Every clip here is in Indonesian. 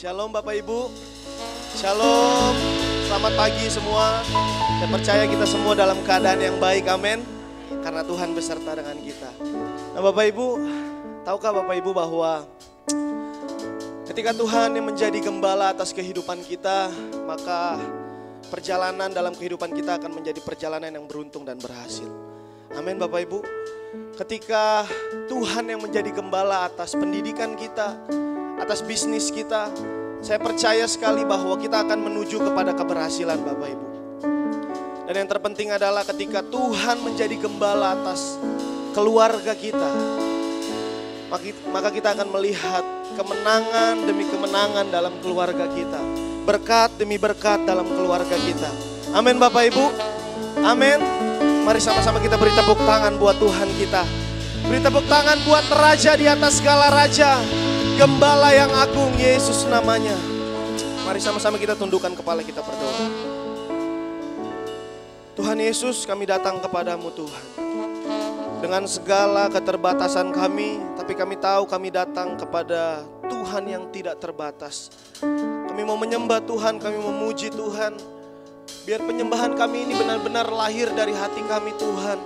Shalom Bapak Ibu. Shalom. Selamat pagi semua. Saya percaya kita semua dalam keadaan yang baik, amin. Karena Tuhan beserta dengan kita. Nah Bapak Ibu, tahukah Bapak Ibu bahwa ketika Tuhan yang menjadi gembala atas kehidupan kita, maka perjalanan dalam kehidupan kita akan menjadi perjalanan yang beruntung dan berhasil. Amin Bapak Ibu. Ketika Tuhan yang menjadi gembala atas pendidikan kita, atas bisnis kita, saya percaya sekali bahwa kita akan menuju kepada keberhasilan Bapak Ibu. Dan yang terpenting adalah ketika Tuhan menjadi gembala atas keluarga kita, maka kita akan melihat kemenangan demi kemenangan dalam keluarga kita, berkat demi berkat dalam keluarga kita. Amin Bapak Ibu. Amin. Mari sama-sama kita beri tepuk tangan buat Tuhan kita. Beri tepuk tangan buat Raja di atas segala raja, Gembala yang agung, Yesus namanya. Mari sama-sama kita tundukkan kepala, kita berdoa. Tuhan Yesus, kami datang kepadamu Tuhan. Dengan segala keterbatasan kami, tapi kami tahu kami datang kepada Tuhan yang tidak terbatas. Kami mau menyembah Tuhan, kami memuji Tuhan. Biar penyembahan kami ini benar-benar lahir dari hati kami Tuhan.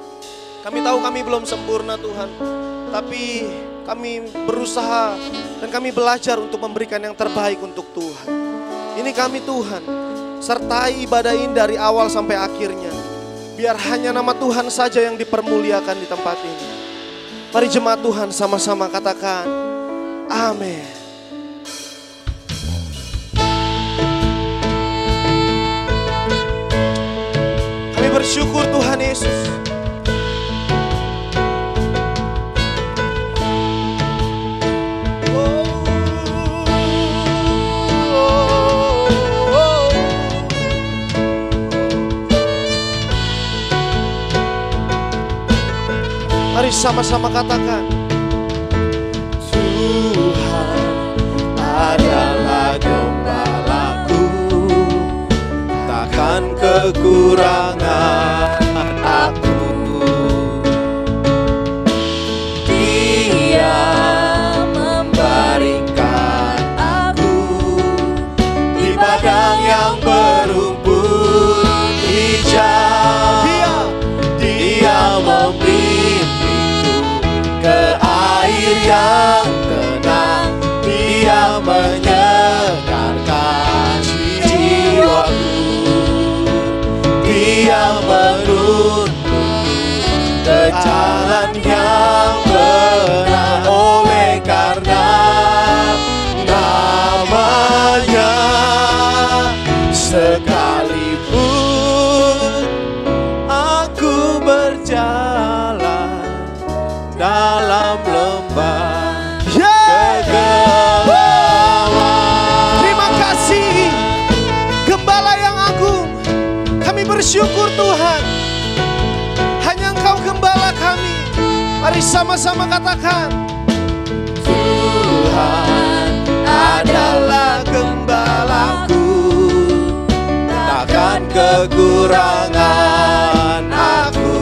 Kami tahu kami belum sempurna Tuhan, tapi kami berusaha dan kami belajar untuk memberikan yang terbaik untuk Tuhan. Ini kami Tuhan, sertai ibadah ini dari awal sampai akhirnya. Biar hanya nama Tuhan saja yang dipermuliakan di tempat ini. Mari jemaat Tuhan sama-sama katakan, amin. Kami bersyukur Tuhan Yesus. Mari sama-sama katakan, Tuhan adalah gembalaku, takkan kekurangan aku. Dia membaringkan aku di padang yang berumput hijau. Dia membimbingku ke air yang tenang. Dia menyegarkan jiwaku. Dia menuntunku ke jalan yang benar. Oleh karena namanya, sekalipun aku berjalan dalam lembah kegelapan. Terima kasih Gembala yang agung. Kami bersyukur Tuhan, hanya Engkau gembala kami. Mari sama-sama katakan, Tuhan adalah gembalaku, takkan kekurangan aku.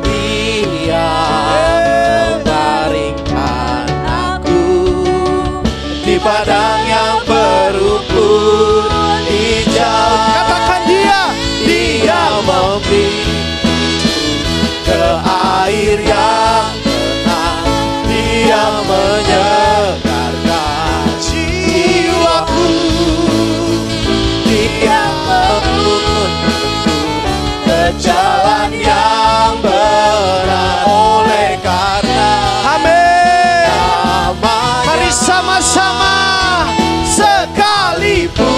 Dia membaringkan aku di padang yang berumput hijau. katakan Dia membimbingku ke air yang tenang. Dia menyegarkan jiwaku. Dia menuntunku ke jalan yang benar. Oleh karena amin. namanya, Mari sama-sama, sekalipun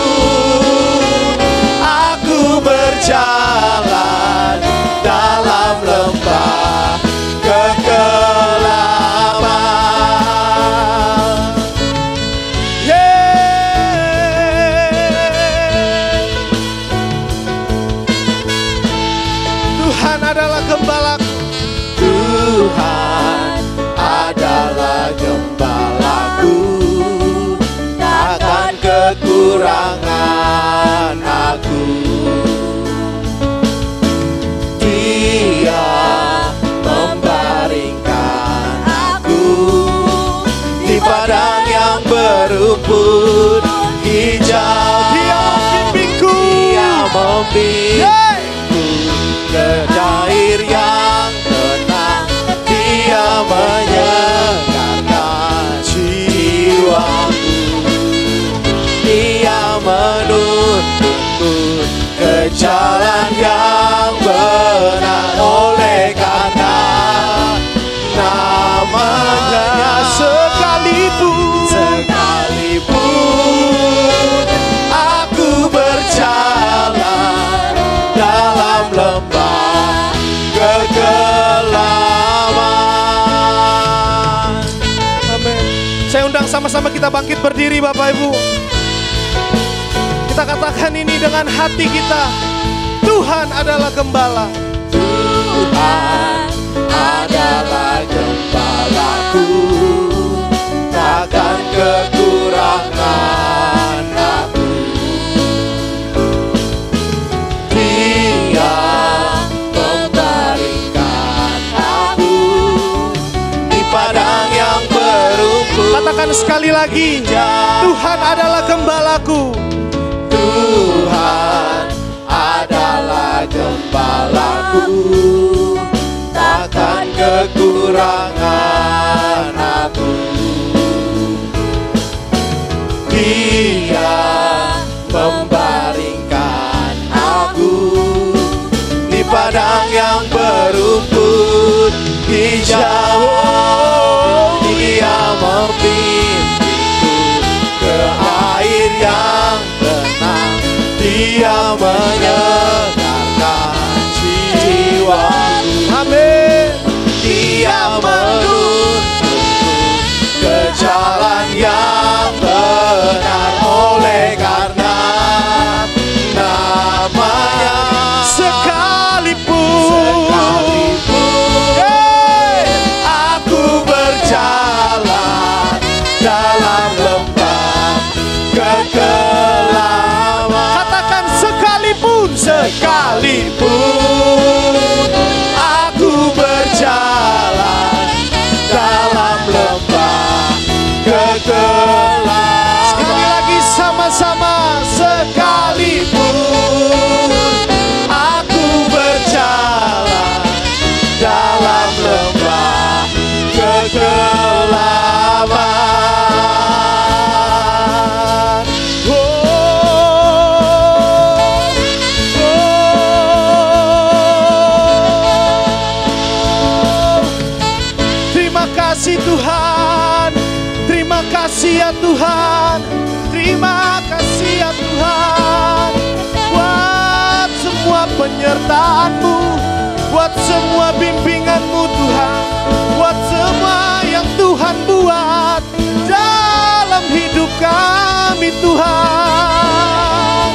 aku berjalan dalam lembah kegelapan. Tuhan adalah gembalaku. Tuhan adalah gembalaku, takkan kekurangan aku. Dia membaringkan aku di padang yang rumput hijau. Dia membimbingku, Dia membimbingku ke air yang tenang. Dia menyegarkan jiwaku. Dia menuntunku ke jalan yang benar. Oleh karena namanya, sekalipun aku berjalan dalam lembah kegelapan. amin. Saya undang sama-sama kita bangkit berdiri Bapak Ibu. Kita katakan ini dengan hati kita. Tuhan adalah gembala. Tuhan adalah gembalaku, takkan kekurangan aku. Dia membaringkan aku di padang yang berumput. Katakan sekali lagi, Tuhan adalah gembalaku. Tuhan adalah gembalaku, takkan kekurangan aku. Dia membaringkan aku di padang yang berumput hijau. Dia membimbingku ke air yang tenang. Dia menyegarkan jiwaku. Amin. Dia menuntunku ke jalan yang benar. Oleh karena namanya, Sekalipun aku berjalan dalam lembah kegelapan. katakan sekalipun aku berjalan dalam lembah kegelapan. Sekali lagi sama-sama. Sekalipun aku berjalan dalam lembah kegelapan. Terima kasih Tuhan. Terima kasih ya Tuhan. Terima kasih ya Tuhan. Buat semua penyertaan-Mu, buat semua bimbingan-Mu Tuhan, buat semua yang Tuhan buat dalam hidup kami Tuhan.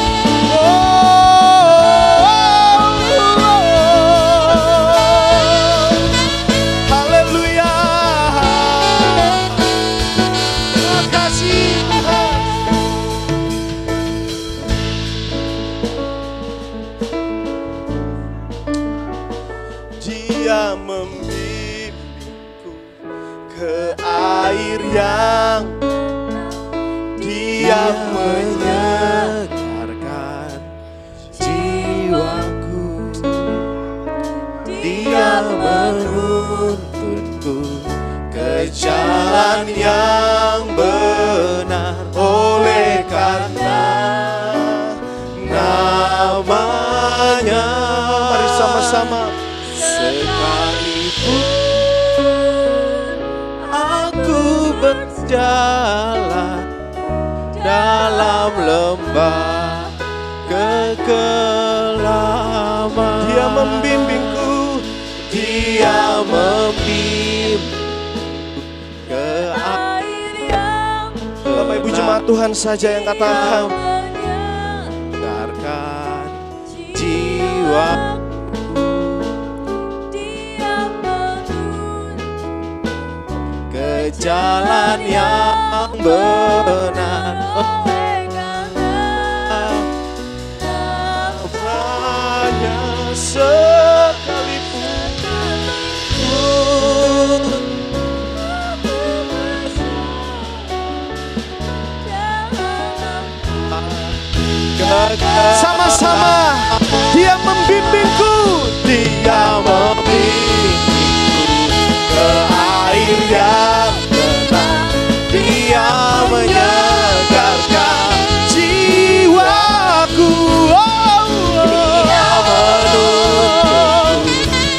Haleluya. Terima kasih Tuhan. Dia membimbingku ke air yang Dia menyegarkan jiwaku. Dia menuntunku ke jalan yang benar. Oleh karena namanya, Mari sama-sama. sekalipun aku berjalan dalam lembah kegelapan. Dia membimbingku. Dia membimbing ke air yang Bapak Ibu jemaat Tuhan saja yang katakan. menyegarkan jiwa. Ke jalan yang benar. Hanya sekalipun Sama-sama. Dia membimbingku. Dia membimbingku ke air yang tenang. Dia menyegarkan Jiwaku. Dia menuntunku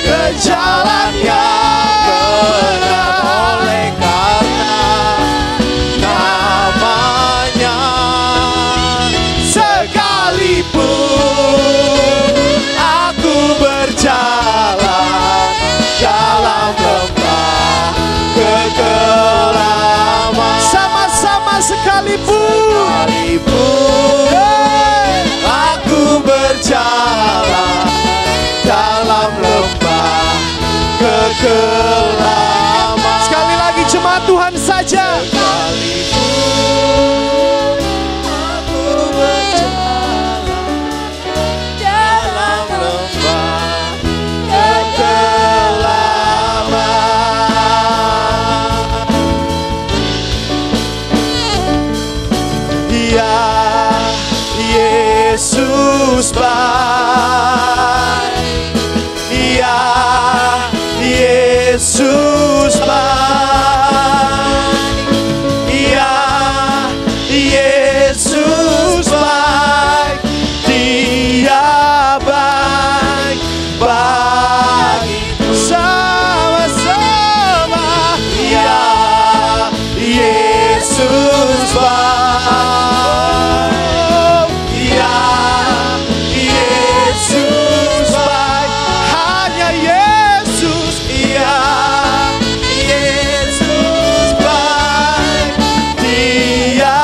ke jalan yang benar. Oleh karena namanya, sekalipun aku berjalan dalam lembah kekelaman, Sama-sama sekalipun. aku berjalan dalam lembah kekelaman. Sekali lagi jemaat Tuhan saja. Sekalipun aku berjalan dalam lembah kekelaman. Ya Yesus baik. Ya Yesus baik. Ya Yesus baik. Dia baik bagiku. Sama-sama. Ya Yesus baik. Ya Yesus baik. Hanya Yesus. Ya Yesus baik. Dia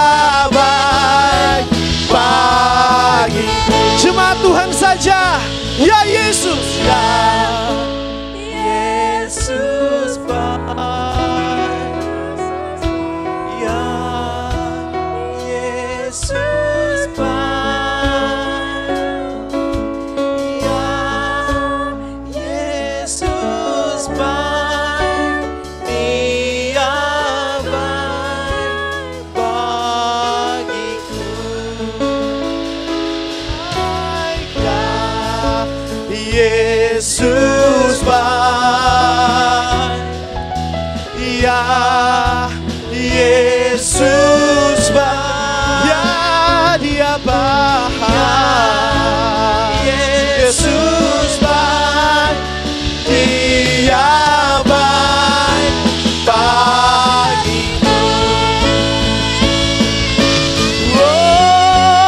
baik bagiku. Jemaat Tuhan saja. Ya Yesus. Ya Yesus baik. Ya Yesus baik. Ya Yesus baik. Dia baik bagiku. Yesus baik. Ya Yesus baik. Ya dia baik. Yesus baik. Dia baik bagiku.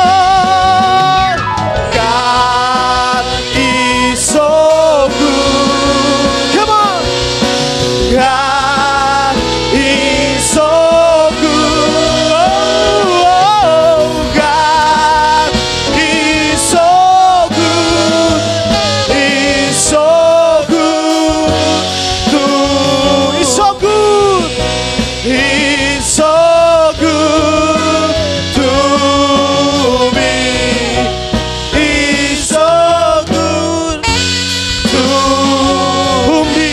Oh, God is so good. Come on. God is so good. Oh, God is so good. He's so good. He's so good. He's so good to me. He's so good to me.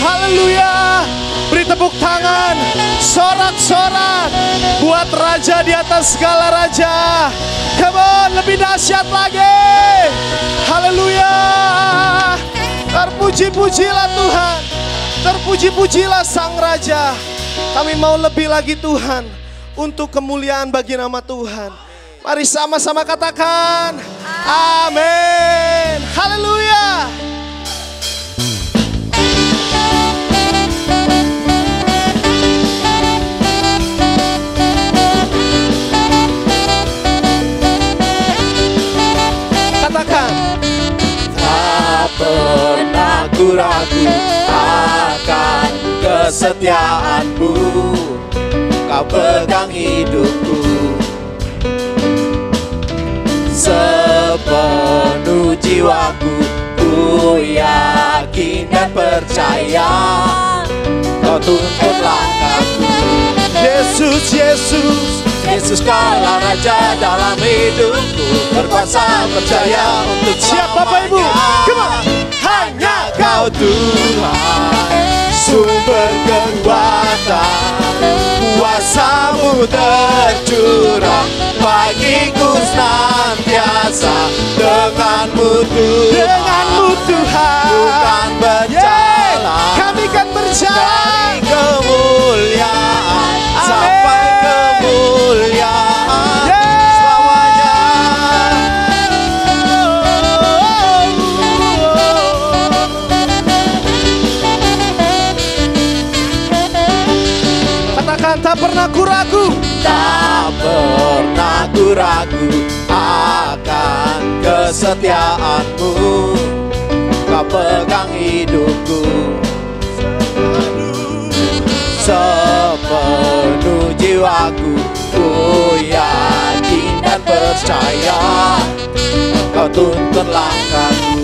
Haleluya. Beri tepuk tangan, sorak-sorak buat raja di atas segala raja. Come on, lebih dahsyat lagi. Haleluya. Terpuji-pujilah Tuhan. Terpuji-pujilah Sang Raja. Kami mau lebih lagi Tuhan, untuk kemuliaan bagi nama Tuhan. Mari sama-sama katakan amin. Haleluya. Katakan. Tak pernah ku ragu akan kesetiaanmu. Kau pegang hidupku sepenuh jiwaku. Ku yakin dan percaya Kau tuntun langkahku. Yesus, Yesus, Yesus kaulah Raja dalam hidupku. Berkuasa percaya untuk siapa Bapak Ibu? Come on. hanya Kau Tuhan, sumber kekuatan, kuasa-Mu tercurah bagiku senantiasa. Denganmu Tuhan, bukan berjalan, kami kan berjalan dari kemuliaan sampai kemuliaan selamanya. Katakan, tak pernah ku ragu, Tak pernah ku ragu akan kesetiaanmu. Kau pegang hidupku sepenuh jiwaku. Ku yakin dan percaya Kau tuntun langkahku.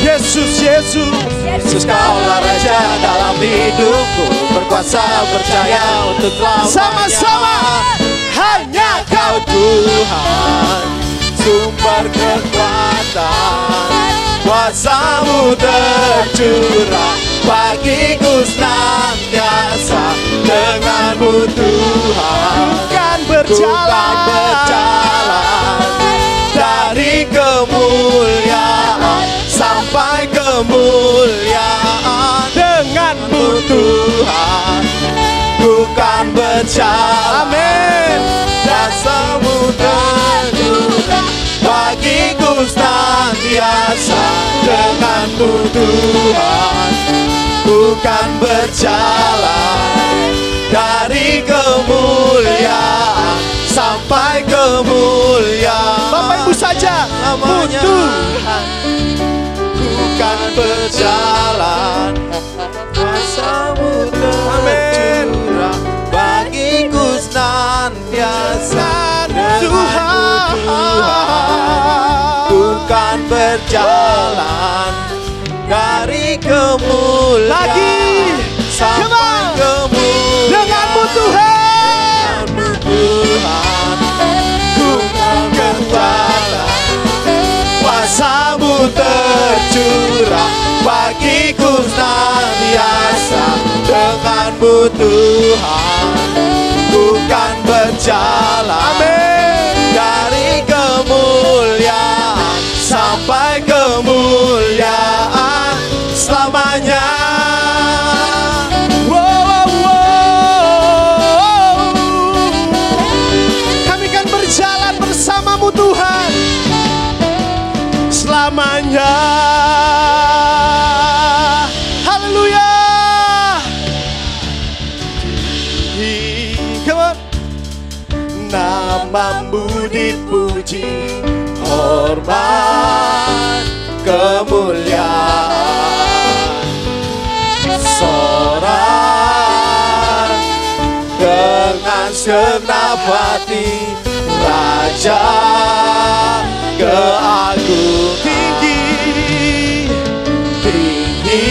Yesus, Yesus, Kaulah Raja dalam hidupku, berkuasa percaya untuk selamanya. sama-sama. Hanya Kau Tuhan, sumber kekuatan. Kuasa-Mu tercurah bagiku senantiasa. Denganmu Tuhan, Bukan bukan berjalan dari kemuliaan sampai kemuliaan. denganmu Tuhan, bukan berjalan, Amin. dan samudra juga bagiku senantiasa. Denganmu Tuhan, bukan berjalan dari kemuliaan sampai kemuliaan. Bapak Ibu saja, Namanya Tuhan. bukan berjalan, kuasa-Mu tercurah bagiku senantiasa. Denganmu Tuhan, bukan berjalan dari kemuliaan Lagi. sampai Come on. kemuliaan. Denganmu Tuhan, Tuhan, bukan berjalan, kuasa-Mu tercurah bagiku senantiasa. Denganmu Tuhan, bukan berjalan, Amin. dari kemuliaan sampai kemuliaan selamanya. Kami kan berjalan bersama-Mu Tuhan selamanya. Haleluya. Come on. Namamu dipuji, hormat, kemuliaan, sorak dengan segenap hati. Raja keagungan Tinggi, tinggi,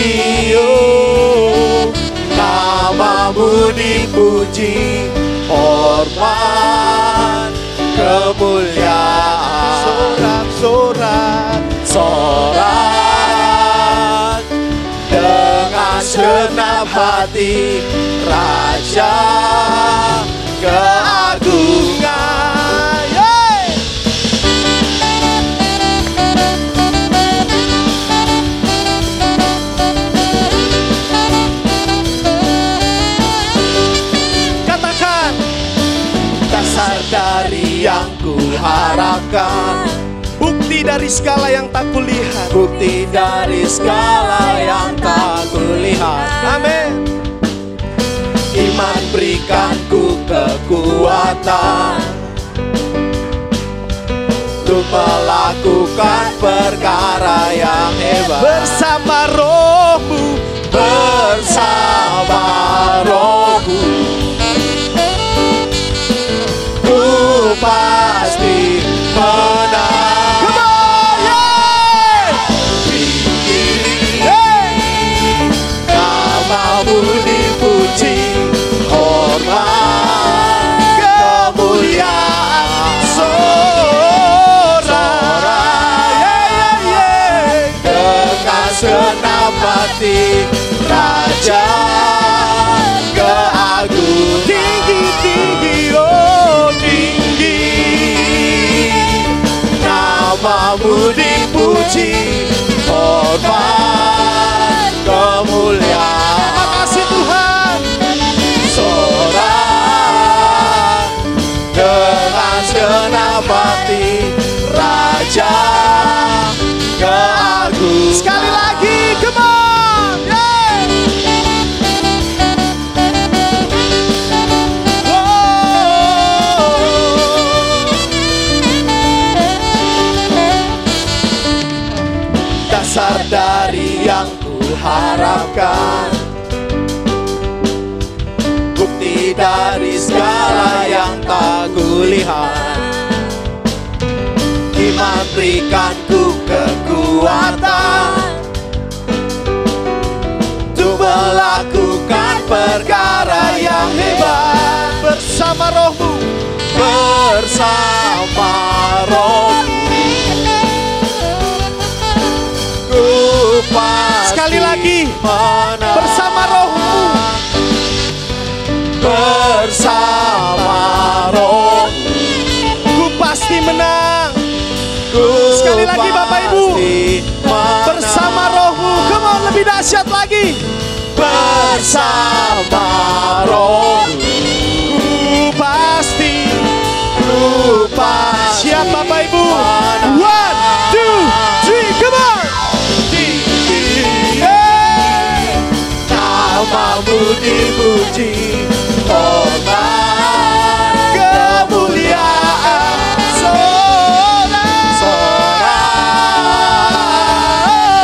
oh, namamu dipuji, hormat, kemuliaan, sorak-sorak, sorak dengan segenap hati. Raja keagungan. Yeay. Katakan, Dasar dari yang ku harapkan, bukti dari segala yang tak kulihat. bukti dari segala yang tak kulihat. Amin. Iman berikan ku kekuatan untuk melakukan perkara yang hebat. Bersama Roh-Mu, Bersama Rohku, ku pasti menang. come on, yeay. Tinggi Yeay. namamu dipuji, hormat, kemuliaan, Sorak, yeay, yeay. dengan segenap hati. Raja keagungan Tinggi-tinggi, besar dari yang kuharapkan, bukti dari segala yang tak kulihat. Iman berikanku kekuatan untuk melakukan perkara yang hebat. Bersama rohmu, bersama rohmu, ku pasti sekali lagi, menang. bersama rohmu, bersama rohmu, ku pasti menang. ku Sekali lagi Bapak Ibu, pasti menang. bersama rohmu. Come on, lebih dahsyat lagi. Bersama rohmu, Ku pasti. ku pasti Siap Bapak Ibu. menang. 1, 2, 3, come on. Namamu dipuji, hormat Kemuliaan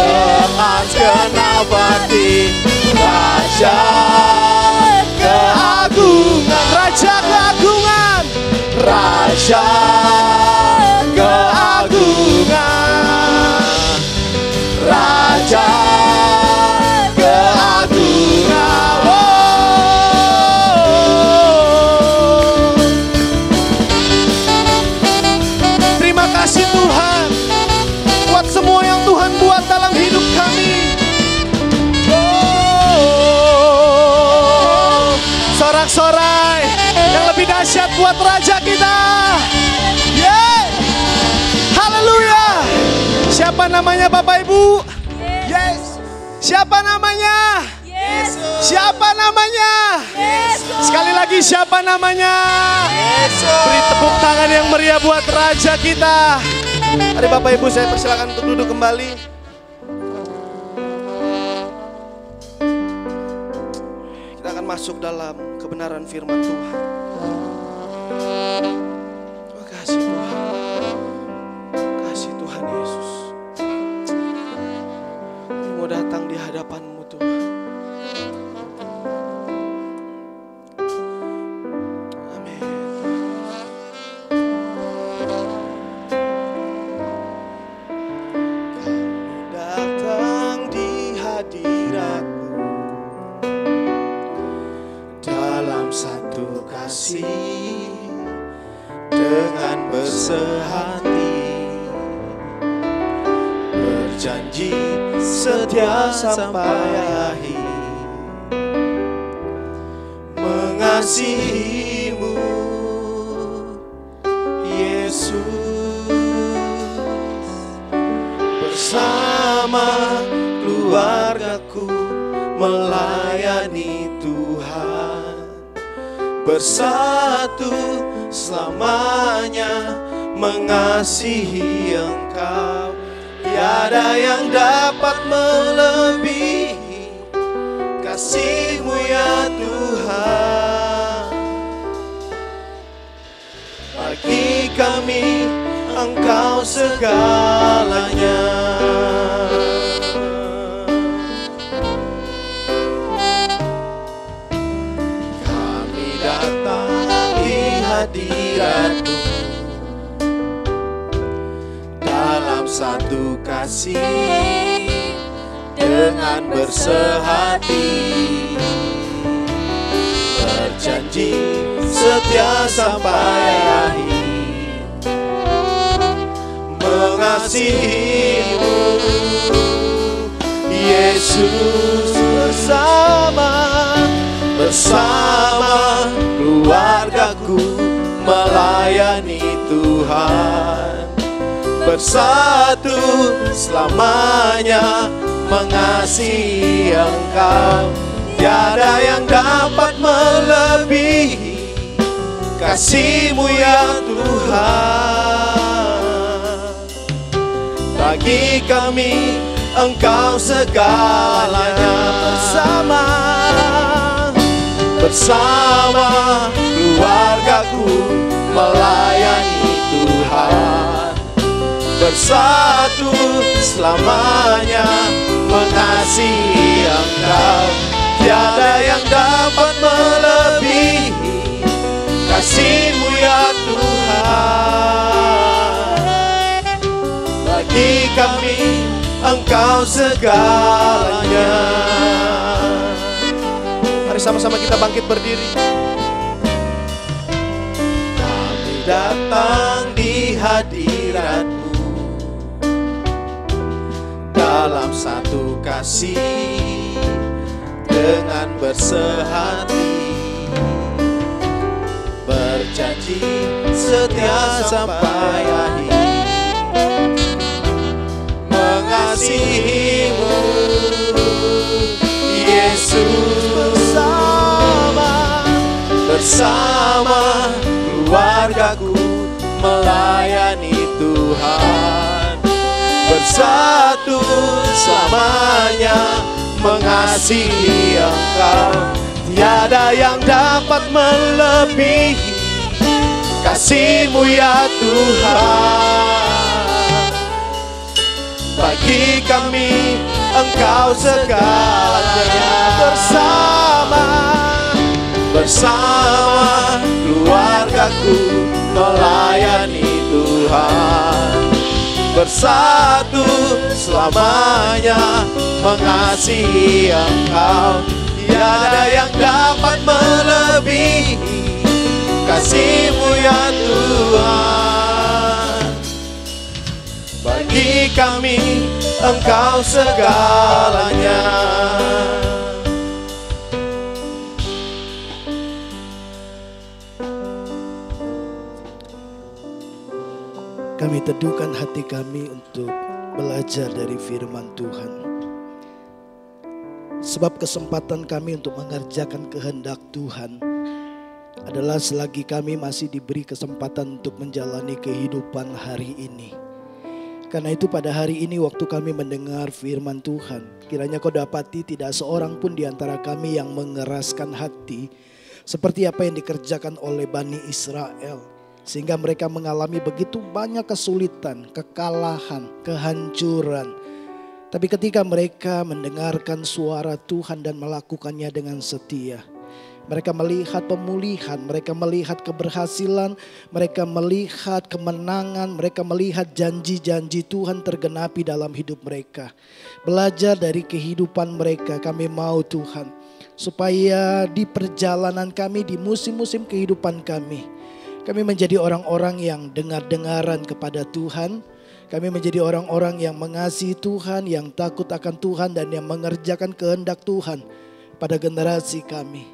dengan segenap hati, Raja keagungan, Raja keagungan, Raja keagungan, Raja keagungan. Terima kasih Tuhan buat semua yang Tuhan buat dalam hidup kami. Sorak-sorai yang lebih dahsyat buat Raja kita. Yeay. Haleluya. Siapa namanya Bapak Ibu? Yes. Siapa namanya? Yesus. Siapa namanya? Yesus. Sekali lagi, siapa namanya? Beri tepuk tangan yang meriah buat Raja kita. Mari Bapak Ibu, saya persilakan untuk duduk kembali. Kita akan masuk dalam kebenaran firman Tuhan. Terima kasih Tuhan. Terima kasih Tuhan Yesus. Kami mau datang di hadapan-Mu Tuhan. Amin. Kami datang di hadirat-Mu dalam satu kasih, dengan bersehati, berjanji setia sampai akhir, mengasihi-Mu Yesus, bersama keluargaku melayani Tuhan, bersatu selamanya mengasihi Engkau. Tiada yang dapat melebihi kasih-Mu ya Tuhan. Bagi kami Engkau segalanya. Kami datang di hadirat-Mu dalam satu kasih, dengan bersehati, berjanji setia sampai akhir, mengasihi-Mu Yesus, bersama keluargaku melayani Tuhan, bersatu selamanya mengasihi Engkau. Tiada yang dapat melebihi kasih-Mu ya Tuhan. Bagi kami Engkau segalanya. Bersama keluargaku melayani Tuhan, bersatu selamanya mengasihi Engkau. Tiada yang dapat melebihi kasih-Mu ya Tuhan. Bagi kami Engkau segalanya. Mari sama-sama kita bangkit berdiri. Kami datang di hadirat-Mu dalam satu kasih dengan bersehati, berjanji setia sampai akhir, mengasihi-Mu Yesus. Bersama keluargaku melayani Tuhan, bersatu selamanya mengasihi Engkau. Tiada yang dapat melebihi kasih-Mu ya Tuhan. Bagi kami Engkau segalanya. Bersama keluargaku melayani Tuhan, bersatu selamanya mengasihi Engkau. Tiada yang dapat melebihi kasih-Mu ya Tuhan. Bagi kami Engkau segalanya. Kami teduhkan hati kami untuk belajar dari firman Tuhan. Sebab kesempatan kami untuk mengerjakan kehendak Tuhan adalah selagi kami masih diberi kesempatan untuk menjalani kehidupan hari ini. Karena itu pada hari ini waktu kami mendengar firman Tuhan, kiranya Kau dapati tidak seorang pun di antara kami yang mengeraskan hati seperti apa yang dikerjakan oleh Bani Israel. Sehingga mereka mengalami begitu banyak kesulitan, kekalahan, kehancuran. Tapi ketika mereka mendengarkan suara Tuhan dan melakukannya dengan setia, mereka melihat pemulihan, mereka melihat keberhasilan, mereka melihat kemenangan, mereka melihat janji-janji Tuhan tergenapi dalam hidup mereka. Belajar dari kehidupan mereka, kami mau Tuhan, supaya di perjalanan kami, di musim-musim kehidupan kami menjadi orang-orang yang dengar-dengaran kepada Tuhan. Kami menjadi orang-orang yang mengasihi Tuhan, yang takut akan Tuhan dan yang mengerjakan kehendak Tuhan pada generasi kami.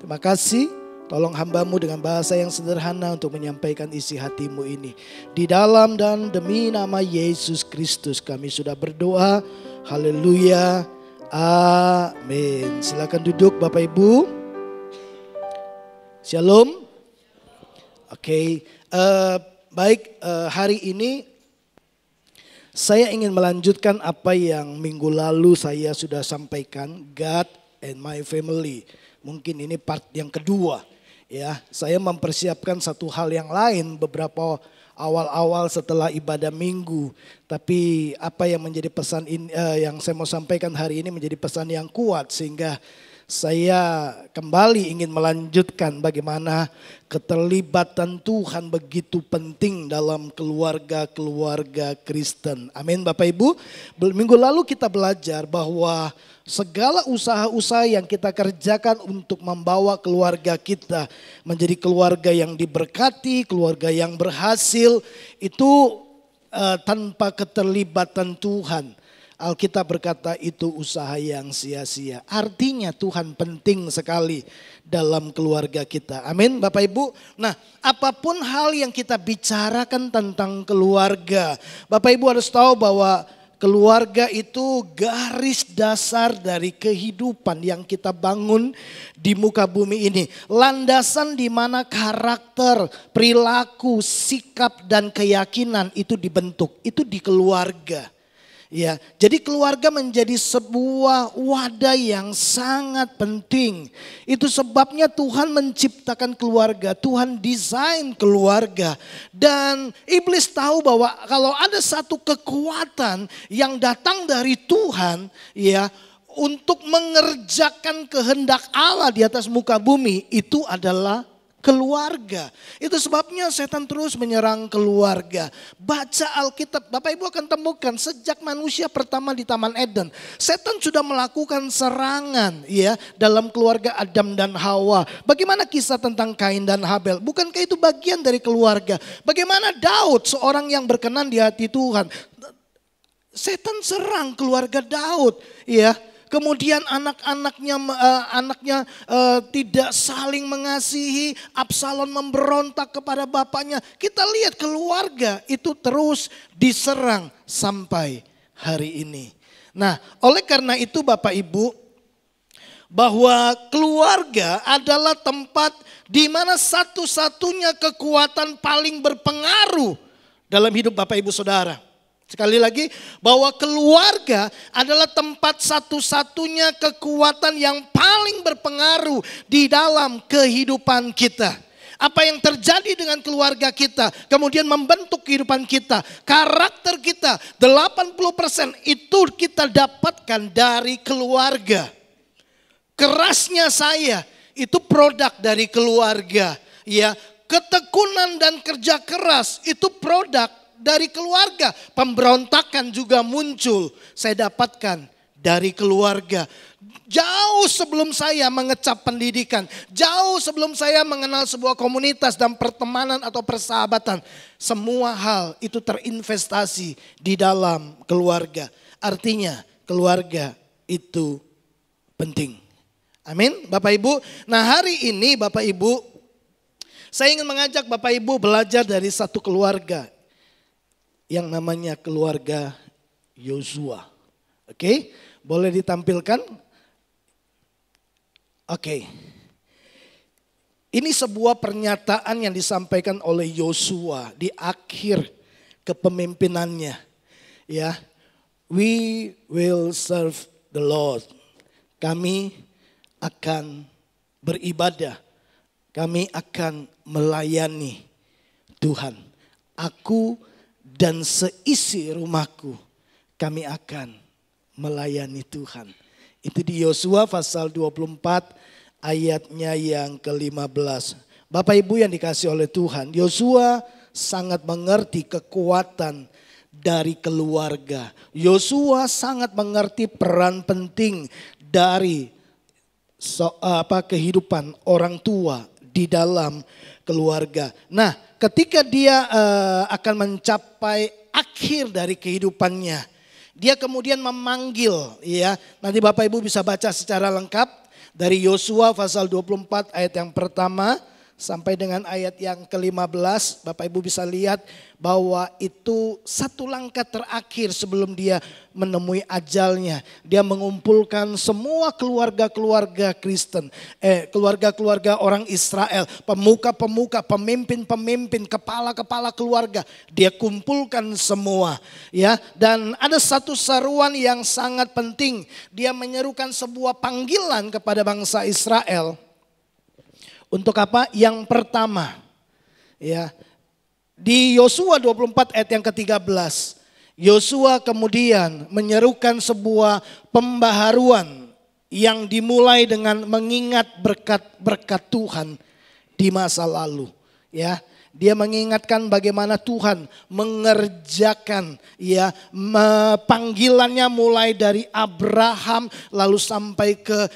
Terima kasih, tolong hamba-Mu dengan bahasa yang sederhana untuk menyampaikan isi hati-Mu ini. Di dalam dan demi nama Yesus Kristus kami sudah berdoa. Haleluya, amin. Silakan duduk Bapak Ibu. Shalom. Oke, baik, hari ini saya ingin melanjutkan apa yang minggu lalu saya sudah sampaikan, God and my family. Mungkin ini part yang kedua, ya. Saya mempersiapkan satu hal yang lain beberapa awal-awal setelah ibadah minggu. Tapi apa yang menjadi pesan ini, yang saya mau sampaikan hari ini menjadi pesan yang kuat sehingga saya kembali ingin melanjutkan bagaimana keterlibatan Tuhan begitu penting dalam keluarga-keluarga Kristen. Amin Bapak Ibu. Minggu lalu kita belajar bahwa segala usaha-usaha yang kita kerjakan untuk membawa keluarga kita menjadi keluarga yang diberkati, keluarga yang berhasil, itu tanpa keterlibatan Tuhan. Alkitab berkata itu usaha yang sia-sia. Artinya Tuhan penting sekali dalam keluarga kita. Amin Bapak Ibu. Nah, apapun hal yang kita bicarakan tentang keluarga, Bapak Ibu harus tahu bahwa keluarga itu garis dasar dari kehidupan yang kita bangun di muka bumi ini. Landasan di mana karakter, perilaku, sikap dan keyakinan itu dibentuk. Itu di keluarga. Ya, jadi keluarga menjadi sebuah wadah yang sangat penting. Itu sebabnya Tuhan menciptakan keluarga, Tuhan desain keluarga. Dan iblis tahu bahwa kalau ada satu kekuatan yang datang dari Tuhan, ya, untuk mengerjakan kehendak Allah di atas muka bumi, itu adalah keluarga. Itu sebabnya setan terus menyerang keluarga. Baca Alkitab, Bapak Ibu akan temukan sejak manusia pertama di Taman Eden, setan sudah melakukan serangan ya dalam keluarga Adam dan Hawa. Bagaimana kisah tentang Kain dan Habel? Bukankah itu bagian dari keluarga? Bagaimana Daud, seorang yang berkenan di hati Tuhan? Setan serang keluarga Daud, ya. Kemudian anaknya tidak saling mengasihi, Absalom memberontak kepada bapaknya. Kita lihat keluarga itu terus diserang sampai hari ini. Nah, oleh karena itu Bapak Ibu, bahwa keluarga adalah tempat di mana satu-satunya kekuatan paling berpengaruh dalam hidup Bapak Ibu Saudara. Sekali lagi, bahwa keluarga adalah tempat satu-satunya kekuatan yang paling berpengaruh di dalam kehidupan kita. Apa yang terjadi dengan keluarga kita kemudian membentuk kehidupan kita. Karakter kita 80% itu kita dapatkan dari keluarga. Kerasnya saya itu produk dari keluarga, ya. Ketekunan dan kerja keras itu produk dari keluarga. Pemberontakan juga muncul, saya dapatkan dari keluarga. Jauh sebelum saya mengecap pendidikan, jauh sebelum saya mengenal sebuah komunitas dan pertemanan atau persahabatan, semua hal itu terinvestasi di dalam keluarga. Artinya keluarga itu penting. Amin, Bapak Ibu. Nah, hari ini Bapak Ibu, saya ingin mengajak Bapak Ibu belajar dari satu keluarga yang namanya keluarga Yosua. Oke, boleh ditampilkan? Oke. Ini sebuah pernyataan yang disampaikan oleh Yosua di akhir kepemimpinannya. Ya, we will serve the Lord. Kami akan beribadah. Kami akan melayani Tuhan. Aku dan seisi rumahku, kami akan melayani Tuhan. Itu di Yosua pasal 24 ayatnya yang ke-15. Bapak Ibu yang dikasihi oleh Tuhan, Yosua sangat mengerti kekuatan dari keluarga. Yosua sangat mengerti peran penting dari kehidupan orang tua di dalam keluarga. Nah, ketika dia akan mencapai akhir dari kehidupannya, dia kemudian memanggil, ya. Nanti Bapak Ibu bisa baca secara lengkap dari Yosua pasal 24 ayat yang pertama sampai dengan ayat yang ke-15. Bapak Ibu bisa lihat bahwa itu satu langkah terakhir sebelum dia menemui ajalnya. Dia mengumpulkan semua keluarga-keluarga Kristen, keluarga-keluarga orang Israel, pemuka-pemuka, pemimpin-pemimpin, kepala-kepala keluarga. Dia kumpulkan semua, ya. Dan ada satu seruan yang sangat penting. Dia menyerukan sebuah panggilan kepada bangsa Israel. Untuk apa? Yang pertama, ya, di Yosua 24 ayat yang ke-13, Yosua kemudian menyerukan sebuah pembaharuan yang dimulai dengan mengingat berkat-berkat Tuhan di masa lalu, ya. Dia mengingatkan bagaimana Tuhan mengerjakan, ya, panggilannya mulai dari Abraham lalu sampai ke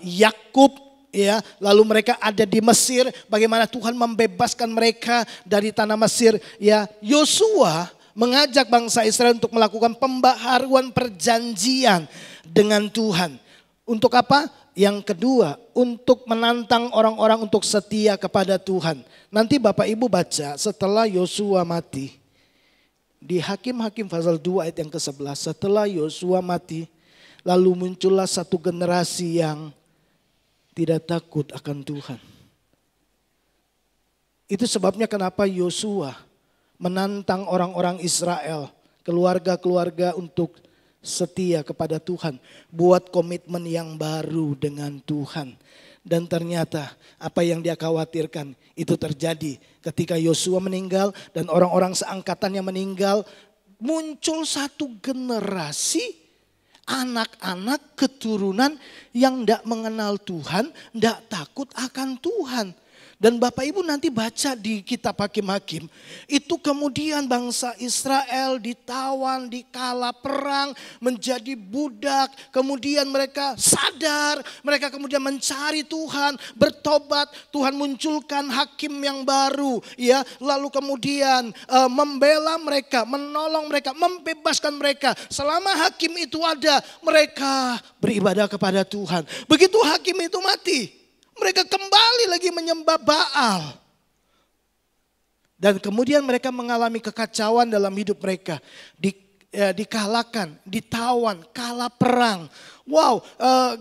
Yakub. Ya, lalu mereka ada di Mesir, bagaimana Tuhan membebaskan mereka dari tanah Mesir. Ya, Yosua mengajak bangsa Israel untuk melakukan pembaharuan perjanjian dengan Tuhan. Untuk apa? Yang kedua, untuk menantang orang-orang untuk setia kepada Tuhan. Nanti Bapak Ibu baca setelah Yosua mati. Di Hakim-Hakim pasal 2 ayat yang ke-11, setelah Yosua mati, lalu muncullah satu generasi yang tidak takut akan Tuhan. Itu sebabnya kenapa Yosua menantang orang-orang Israel keluarga-keluarga untuk setia kepada Tuhan. Buat komitmen yang baru dengan Tuhan. Dan ternyata apa yang dia khawatirkan itu terjadi ketika Yosua meninggal dan orang-orang seangkatannya meninggal. Muncul satu generasi anak-anak keturunan yang tidak mengenal Tuhan, tidak takut akan Tuhan. Dan Bapak Ibu nanti baca di kitab Hakim-Hakim, itu kemudian bangsa Israel ditawan, dikala perang, menjadi budak. Kemudian mereka sadar, mereka kemudian mencari Tuhan, bertobat. Tuhan munculkan hakim yang baru, ya. Lalu kemudian membela mereka, menolong mereka, membebaskan mereka. Selama hakim itu ada, mereka beribadah kepada Tuhan. Begitu hakim itu mati, mereka kembali lagi menyembah Baal. Dan kemudian mereka mengalami kekacauan dalam hidup mereka. Dikalahkan, ditawan, kalah perang. Wow,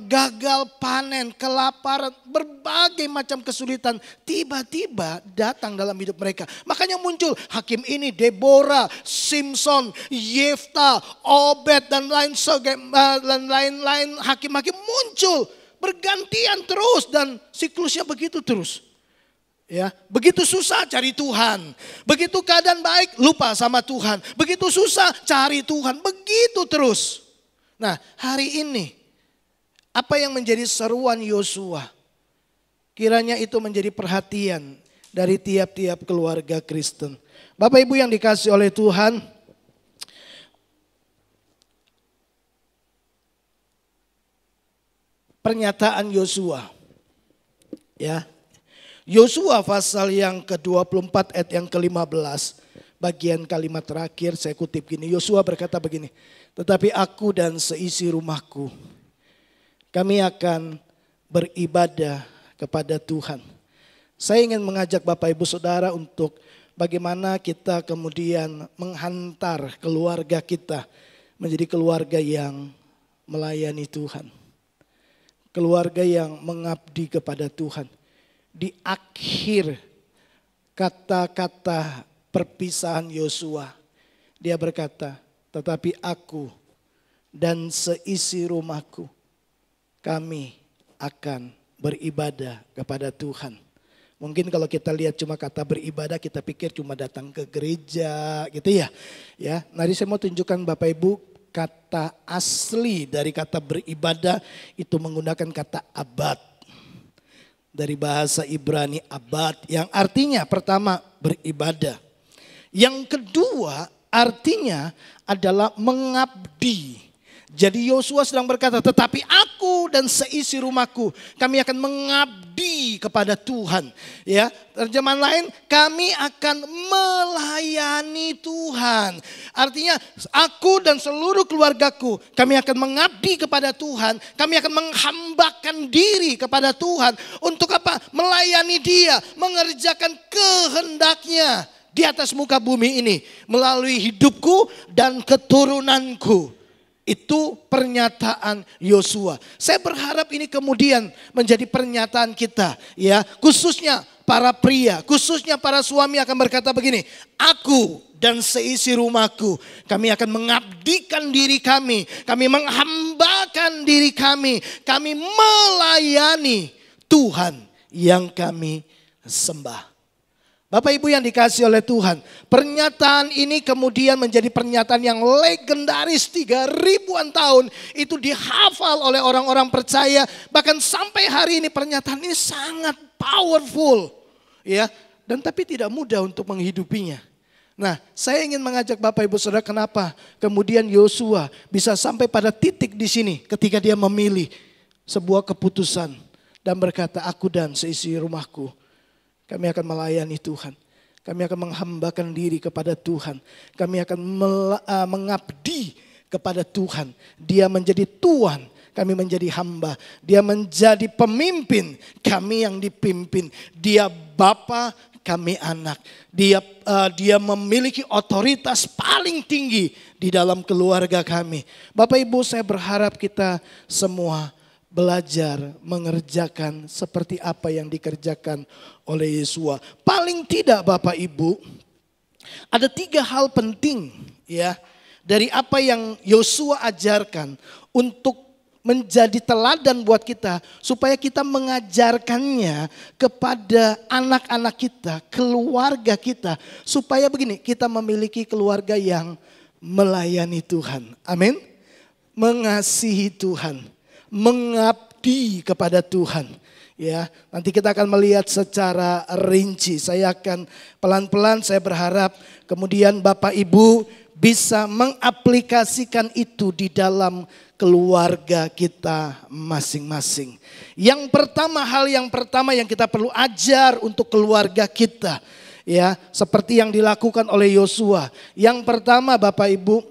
gagal panen, kelaparan, berbagai macam kesulitan. Tiba-tiba datang dalam hidup mereka. Makanya muncul hakim ini, Deborah, Simpson, Yefta, Obed, dan lain-lain hakim-hakim muncul. Bergantian terus dan siklusnya begitu terus. Ya, begitu susah cari Tuhan. Begitu keadaan baik lupa sama Tuhan. Begitu susah cari Tuhan. Begitu terus. Nah, hari ini apa yang menjadi seruan Yosua? Kiranya itu menjadi perhatian dari tiap-tiap keluarga Kristen. Bapak Ibu yang dikasihi oleh Tuhan, pernyataan Yosua. Ya. Yosua pasal yang ke-24 ayat yang ke-15. Bagian kalimat terakhir saya kutip gini. Yosua berkata begini. Tetapi aku dan seisi rumahku, kami akan beribadah kepada Tuhan. Saya ingin mengajak Bapak Ibu Saudara untuk bagaimana kita kemudian menghantar keluarga kita menjadi keluarga yang melayani Tuhan. Keluarga yang mengabdi kepada Tuhan. Di akhir kata-kata perpisahan Yosua, dia berkata, tetapi aku dan seisi rumahku, kami akan beribadah kepada Tuhan. Mungkin kalau kita lihat cuma kata beribadah, kita pikir cuma datang ke gereja gitu ya. Ya, nanti saya mau tunjukkan Bapak Ibu, kata asli dari kata beribadah itu menggunakan kata abad. Dari bahasa Ibrani abad yang artinya pertama beribadah. Yang kedua artinya adalah mengabdi. Jadi Yosua sedang berkata, tetapi aku dan seisi rumahku, kami akan mengabdi kepada Tuhan. Ya, terjemahan lain, kami akan melayani Tuhan. Artinya aku dan seluruh keluargaku, kami akan mengabdi kepada Tuhan. Kami akan menghambakan diri kepada Tuhan. Untuk apa? Melayani Dia, mengerjakan kehendaknya di atas muka bumi ini. Melalui hidupku dan keturunanku. Itu pernyataan Yosua. Saya berharap ini kemudian menjadi pernyataan kita, ya, khususnya para pria, khususnya para suami akan berkata begini, aku dan seisi rumahku, kami akan mengabdikan diri kami menghambakan diri kami melayani Tuhan yang kami sembah. Bapak Ibu yang dikasihi oleh Tuhan, pernyataan ini kemudian menjadi pernyataan yang legendaris 3.000-an tahun. Itu dihafal oleh orang-orang percaya, bahkan sampai hari ini pernyataan ini sangat powerful. Ya, dan tapi tidak mudah untuk menghidupinya. Nah, saya ingin mengajak Bapak Ibu Saudara, kenapa kemudian Yosua bisa sampai pada titik di sini ketika dia memilih sebuah keputusan dan berkata, aku dan seisi rumahku, kami akan melayani Tuhan. Kami akan menghambakan diri kepada Tuhan. Kami akan mengabdi kepada Tuhan. Dia menjadi Tuhan, kami menjadi hamba. Dia menjadi pemimpin, kami yang dipimpin. Dia Bapa, kami anak. Dia memiliki otoritas paling tinggi di dalam keluarga kami. Bapak Ibu, saya berharap kita semua belajar mengerjakan seperti apa yang dikerjakan oleh Yosua. Paling tidak Bapak Ibu, ada 3 hal penting ya dari apa yang Yosua ajarkan untuk menjadi teladan buat kita, supaya kita mengajarkannya kepada anak-anak kita, keluarga kita, supaya begini, kita memiliki keluarga yang melayani Tuhan. Amin. Mengasihi Tuhan, mengabdi kepada Tuhan. Ya, nanti kita akan melihat secara rinci. Saya akan pelan-pelan, saya berharap kemudian Bapak Ibu bisa mengaplikasikan itu di dalam keluarga kita masing-masing. Hal yang pertama yang kita perlu ajar untuk keluarga kita, ya, seperti yang dilakukan oleh Yosua. Yang pertama Bapak Ibu,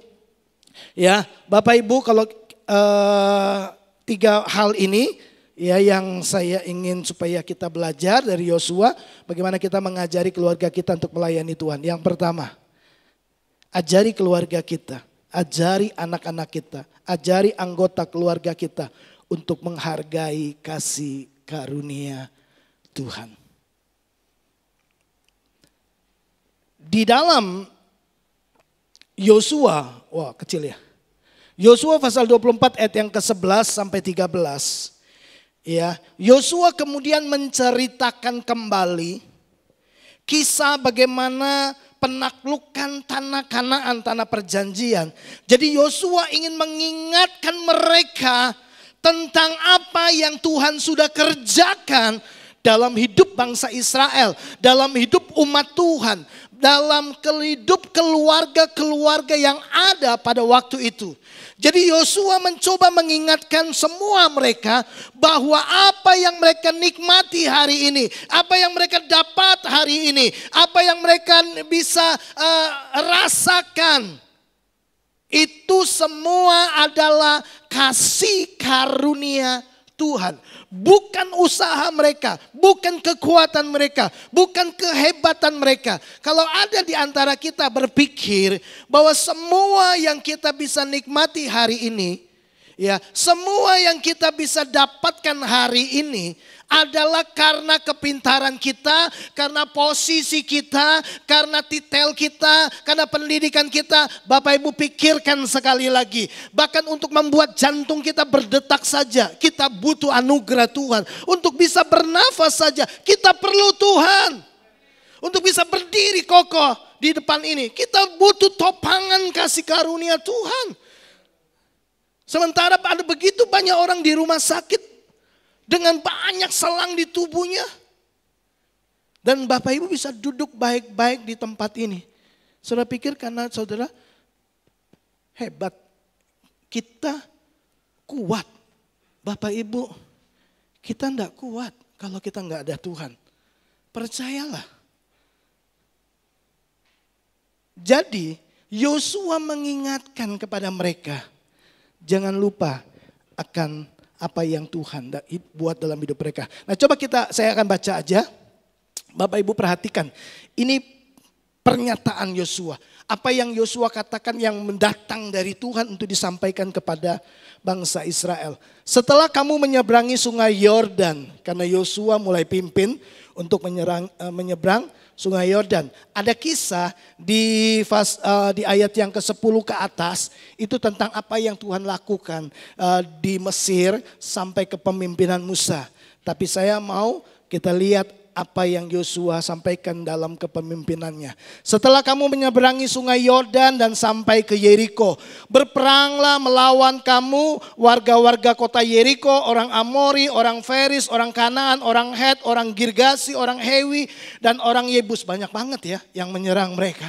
ya, Bapak Ibu kalau 3 hal ini ya yang saya ingin supaya kita belajar dari Yosua, bagaimana kita mengajari keluarga kita untuk melayani Tuhan. Yang pertama, ajari keluarga kita, ajari anak-anak kita, ajari anggota keluarga kita untuk menghargai kasih karunia Tuhan. Di dalam Yosua, wah kecil ya. Yosua pasal 24 ayat yang ke-11 sampai 13. Ya, Yosua kemudian menceritakan kembali kisah bagaimana penaklukan tanah Kanaan, tanah perjanjian. Jadi Yosua ingin mengingatkan mereka tentang apa yang Tuhan sudah kerjakan dalam hidup bangsa Israel, dalam hidup umat Tuhan, dalam hidup keluarga-keluarga yang ada pada waktu itu. Jadi Yosua mencoba mengingatkan semua mereka bahwa apa yang mereka nikmati hari ini, apa yang mereka dapat hari ini, apa yang mereka bisa rasakan, itu semua adalah kasih karunia Tuhan. Bukan usaha mereka, bukan kekuatan mereka, bukan kehebatan mereka. Kalau ada di antara kita berpikir bahwa semua yang kita bisa nikmati hari ini, ya, semua yang kita bisa dapatkan hari ini adalah karena kepintaran kita, karena posisi kita, karena titel kita, karena pendidikan kita. Bapak Ibu pikirkan sekali lagi. Bahkan untuk membuat jantung kita berdetak saja, kita butuh anugerah Tuhan. Untuk bisa bernafas saja, kita perlu Tuhan. Untuk bisa berdiri kokoh di depan ini, kita butuh topangan kasih karunia Tuhan. Sementara ada begitu banyak orang di rumah sakit dengan banyak selang di tubuhnya. Dan Bapak Ibu bisa duduk baik-baik di tempat ini. Saudara pikir karena saudara hebat, kita kuat. Bapak Ibu, kita enggak kuat kalau kita enggak ada Tuhan. Percayalah. Jadi Yosua mengingatkan kepada mereka, jangan lupa akan apa yang Tuhan buat dalam hidup mereka. Nah coba saya akan baca aja. Bapak Ibu perhatikan. Ini pernyataan Yosua. Apa yang Yosua katakan yang mendatang dari Tuhan untuk disampaikan kepada bangsa Israel. Setelah kamu menyeberangi sungai Yordan. Karena Yosua mulai pimpin untuk menyeberang sungai Yordan. Ada kisah di ayat yang ke-10 ke atas. Itu tentang apa yang Tuhan lakukan di Mesir sampai ke pemimpinan Musa. Tapi saya mau kita lihat apa yang Yosua sampaikan dalam kepemimpinannya. Setelah kamu menyeberangi sungai Yordan dan sampai ke Yeriko, berperanglah melawan kamu warga-warga kota Yeriko, orang Amori, orang Feris, orang Kanaan, orang Het, orang Girgasi, orang Hewi, dan orang Yebus. Banyak banget ya yang menyerang mereka.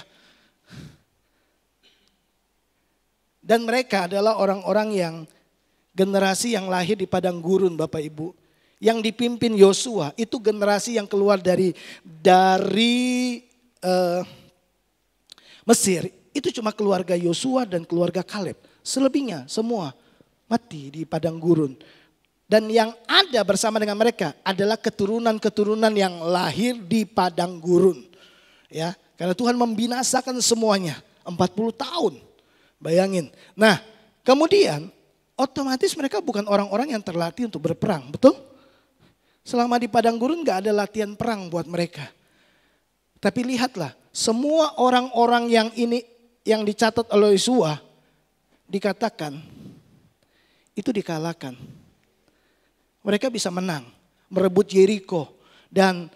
Dan mereka adalah orang-orang yang generasi yang lahir di padang gurun, Bapak Ibu. Yang dipimpin Yosua itu generasi yang keluar dari Mesir. Itu cuma keluarga Yosua dan keluarga Kaleb. Selebihnya semua mati di padang gurun. Dan yang ada bersama dengan mereka adalah keturunan-keturunan yang lahir di padang gurun. Ya, karena Tuhan membinasakan semuanya 40 tahun. Bayangin. Nah, kemudian otomatis mereka bukan orang-orang yang terlatih untuk berperang, betul? Selama di padang gurun gak ada latihan perang buat mereka. Tapi lihatlah, semua orang-orang yang dicatat oleh Yosua dikatakan itu dikalahkan. Mereka bisa menang, merebut Yeriko. Dan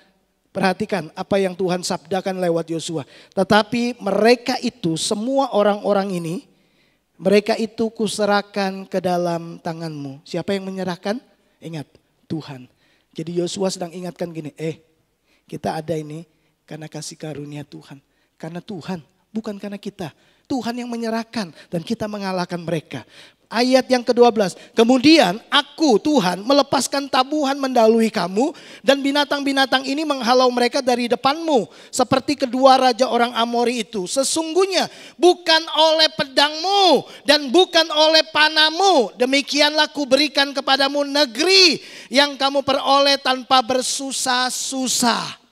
perhatikan apa yang Tuhan sabdakan lewat Yosua. Tetapi mereka itu, semua orang-orang ini, mereka itu kuserahkan ke dalam tanganmu. Siapa yang menyerahkan? Ingat, Tuhan. Jadi Yosua sedang ingatkan gini, kita ada ini karena kasih karunia Tuhan. Karena Tuhan, bukan karena kita. Tuhan yang menyerahkan dan kita mengalahkan mereka. Ayat yang ke-12. Kemudian aku Tuhan melepaskan tabuhan mendahului kamu. Dan binatang-binatang ini menghalau mereka dari depanmu. Seperti kedua raja orang Amori itu. Sesungguhnya bukan oleh pedangmu dan bukan oleh panamu. Demikianlah kuberikan kepadamu negeri yang kamu peroleh tanpa bersusah-susah.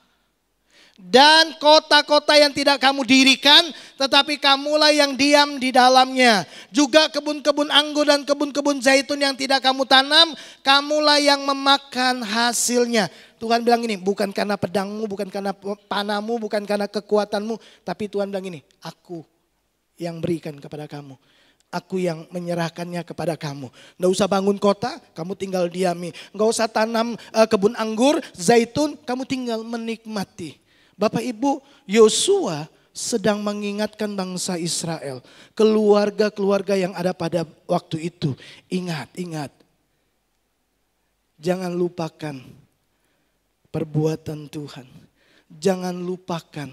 Dan kota-kota yang tidak kamu dirikan, tetapi kamulah yang diam di dalamnya. Juga kebun-kebun anggur dan kebun-kebun zaitun yang tidak kamu tanam, kamulah yang memakan hasilnya. Tuhan bilang ini, bukan karena pedangmu, bukan karena panamu, bukan karena kekuatanmu. Tapi Tuhan bilang ini, aku yang berikan kepada kamu. Aku yang menyerahkannya kepada kamu. Nggak usah bangun kota, kamu tinggal diami. Nggak usah tanam kebun anggur, zaitun, kamu tinggal menikmati. Bapak Ibu, Yosua sedang mengingatkan bangsa Israel. Keluarga-keluarga yang ada pada waktu itu. Ingat. Jangan lupakan perbuatan Tuhan. Jangan lupakan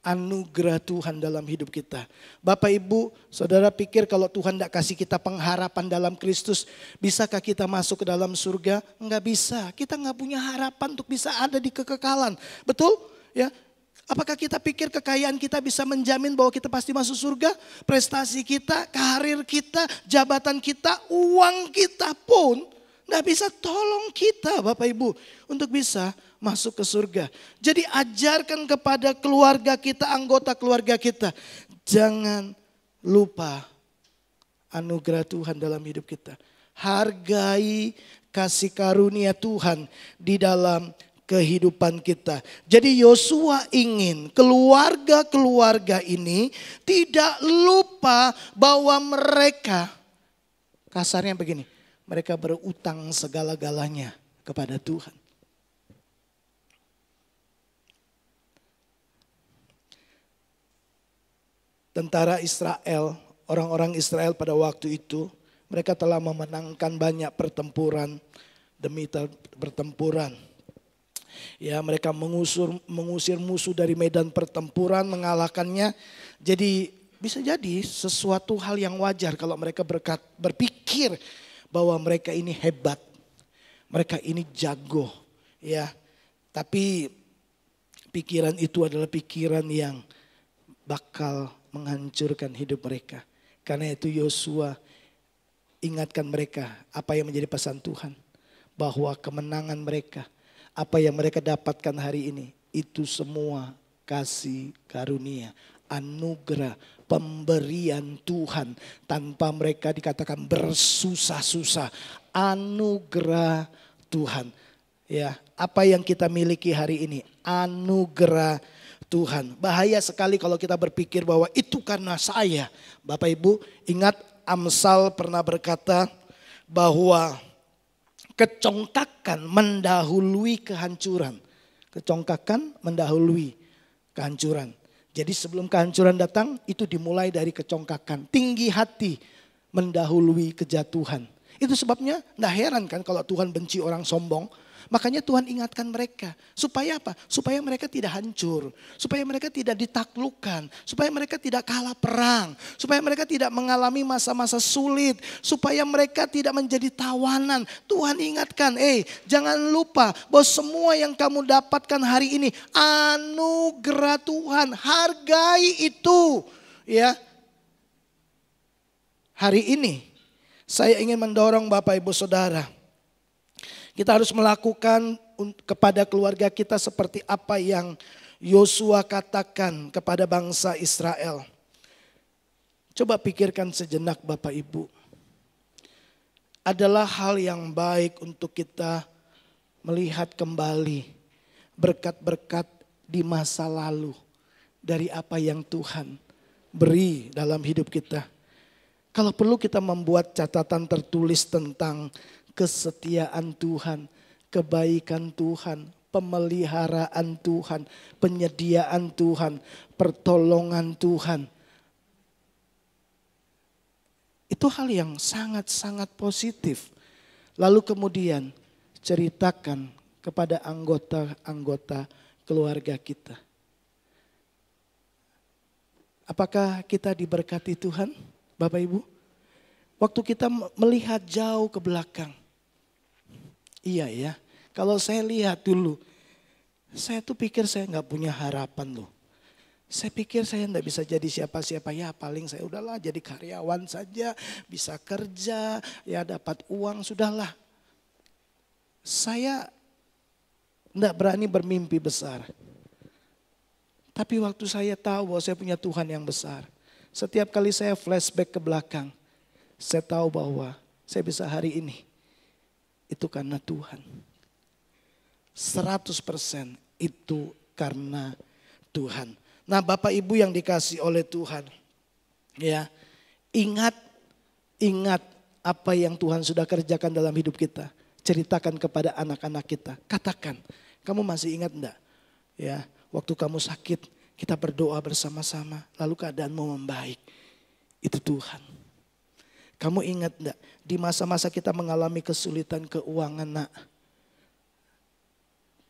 anugerah Tuhan dalam hidup kita. Bapak Ibu, saudara pikir kalau Tuhan tidak kasih kita pengharapan dalam Kristus, bisakah kita masuk ke dalam surga? Enggak bisa. Kita enggak punya harapan untuk bisa ada di kekekalan. Betul? Ya. Apakah kita pikir kekayaan kita bisa menjamin bahwa kita pasti masuk surga? Prestasi kita, karir kita, jabatan kita, uang kita pun tidak bisa tolong kita Bapak Ibu untuk bisa masuk ke surga. Jadi ajarkan kepada keluarga kita, anggota keluarga kita. Jangan lupa anugerah Tuhan dalam hidup kita. Hargai kasih karunia Tuhan di dalam kehidupan kita. Jadi Yosua ingin keluarga-keluarga ini tidak lupa bahwa mereka, kasarnya begini, mereka berutang segala-galanya kepada Tuhan. Tentara Israel, orang-orang Israel pada waktu itu, mereka telah memenangkan banyak pertempuran demi pertempuran. Ya, mereka mengusir musuh dari medan pertempuran, mengalahkannya. Jadi bisa jadi sesuatu hal yang wajar kalau mereka berpikir bahwa mereka ini hebat. Mereka ini jago, ya. Tapi pikiran itu adalah pikiran yang bakal menghancurkan hidup mereka. Karena itu Yosua ingatkan mereka apa yang menjadi pesan Tuhan. Bahwa kemenangan mereka, apa yang mereka dapatkan hari ini, itu semua kasih karunia, anugerah, pemberian Tuhan. Tanpa mereka dikatakan bersusah-susah, anugerah Tuhan. Ya, apa yang kita miliki hari ini, anugerah Tuhan. Bahaya sekali kalau kita berpikir bahwa itu karena saya. Bapak Ibu ingat Amsal pernah berkata bahwa kecongkakan mendahului kehancuran. Kecongkakan mendahului kehancuran. Jadi sebelum kehancuran datang itu dimulai dari kecongkakan. Tinggi hati mendahului kejatuhan. Itu sebabnya tidak heran kan kalau Tuhan benci orang sombong. Makanya Tuhan ingatkan mereka. Supaya apa? Supaya mereka tidak hancur. Supaya mereka tidak ditaklukkan. Supaya mereka tidak kalah perang. Supaya mereka tidak mengalami masa-masa sulit. Supaya mereka tidak menjadi tawanan. Tuhan ingatkan, jangan lupa bahwa semua yang kamu dapatkan hari ini anugerah Tuhan. Hargai itu. Ya. Hari ini saya ingin mendorong Bapak Ibu Saudara. Kita harus melakukan kepada keluarga kita seperti apa yang Yosua katakan kepada bangsa Israel. Coba pikirkan sejenak Bapak Ibu. Adalah hal yang baik untuk kita melihat kembali berkat-berkat di masa lalu. Dari apa yang Tuhan beri dalam hidup kita. Kalau perlu kita membuat catatan tertulis tentang kesetiaan Tuhan, kebaikan Tuhan, pemeliharaan Tuhan, penyediaan Tuhan, pertolongan Tuhan. Itu hal yang sangat-sangat positif. Lalu kemudian ceritakan kepada anggota-anggota keluarga kita. Apakah kita diberkati Tuhan, Bapak Ibu? Waktu kita melihat jauh ke belakang. Iya ya, kalau saya lihat dulu, saya tuh pikir saya nggak punya harapan loh. Saya pikir saya nggak bisa jadi siapa-siapa, ya paling saya udahlah jadi karyawan saja, bisa kerja, ya dapat uang, sudahlah. Saya nggak berani bermimpi besar. Tapi waktu saya tahu bahwa saya punya Tuhan yang besar, setiap kali saya flashback ke belakang, saya tahu bahwa saya bisa hari ini, itu karena Tuhan. 100% itu karena Tuhan. Nah, Bapak Ibu yang dikasih oleh Tuhan, ya, ingat apa yang Tuhan sudah kerjakan dalam hidup kita. Ceritakan kepada anak-anak kita. Katakan, kamu masih ingat enggak? Ya, waktu kamu sakit, kita berdoa bersama-sama, lalu keadaanmu membaik. Itu Tuhan. Kamu ingat enggak? Di masa-masa kita mengalami kesulitan keuangan, nak,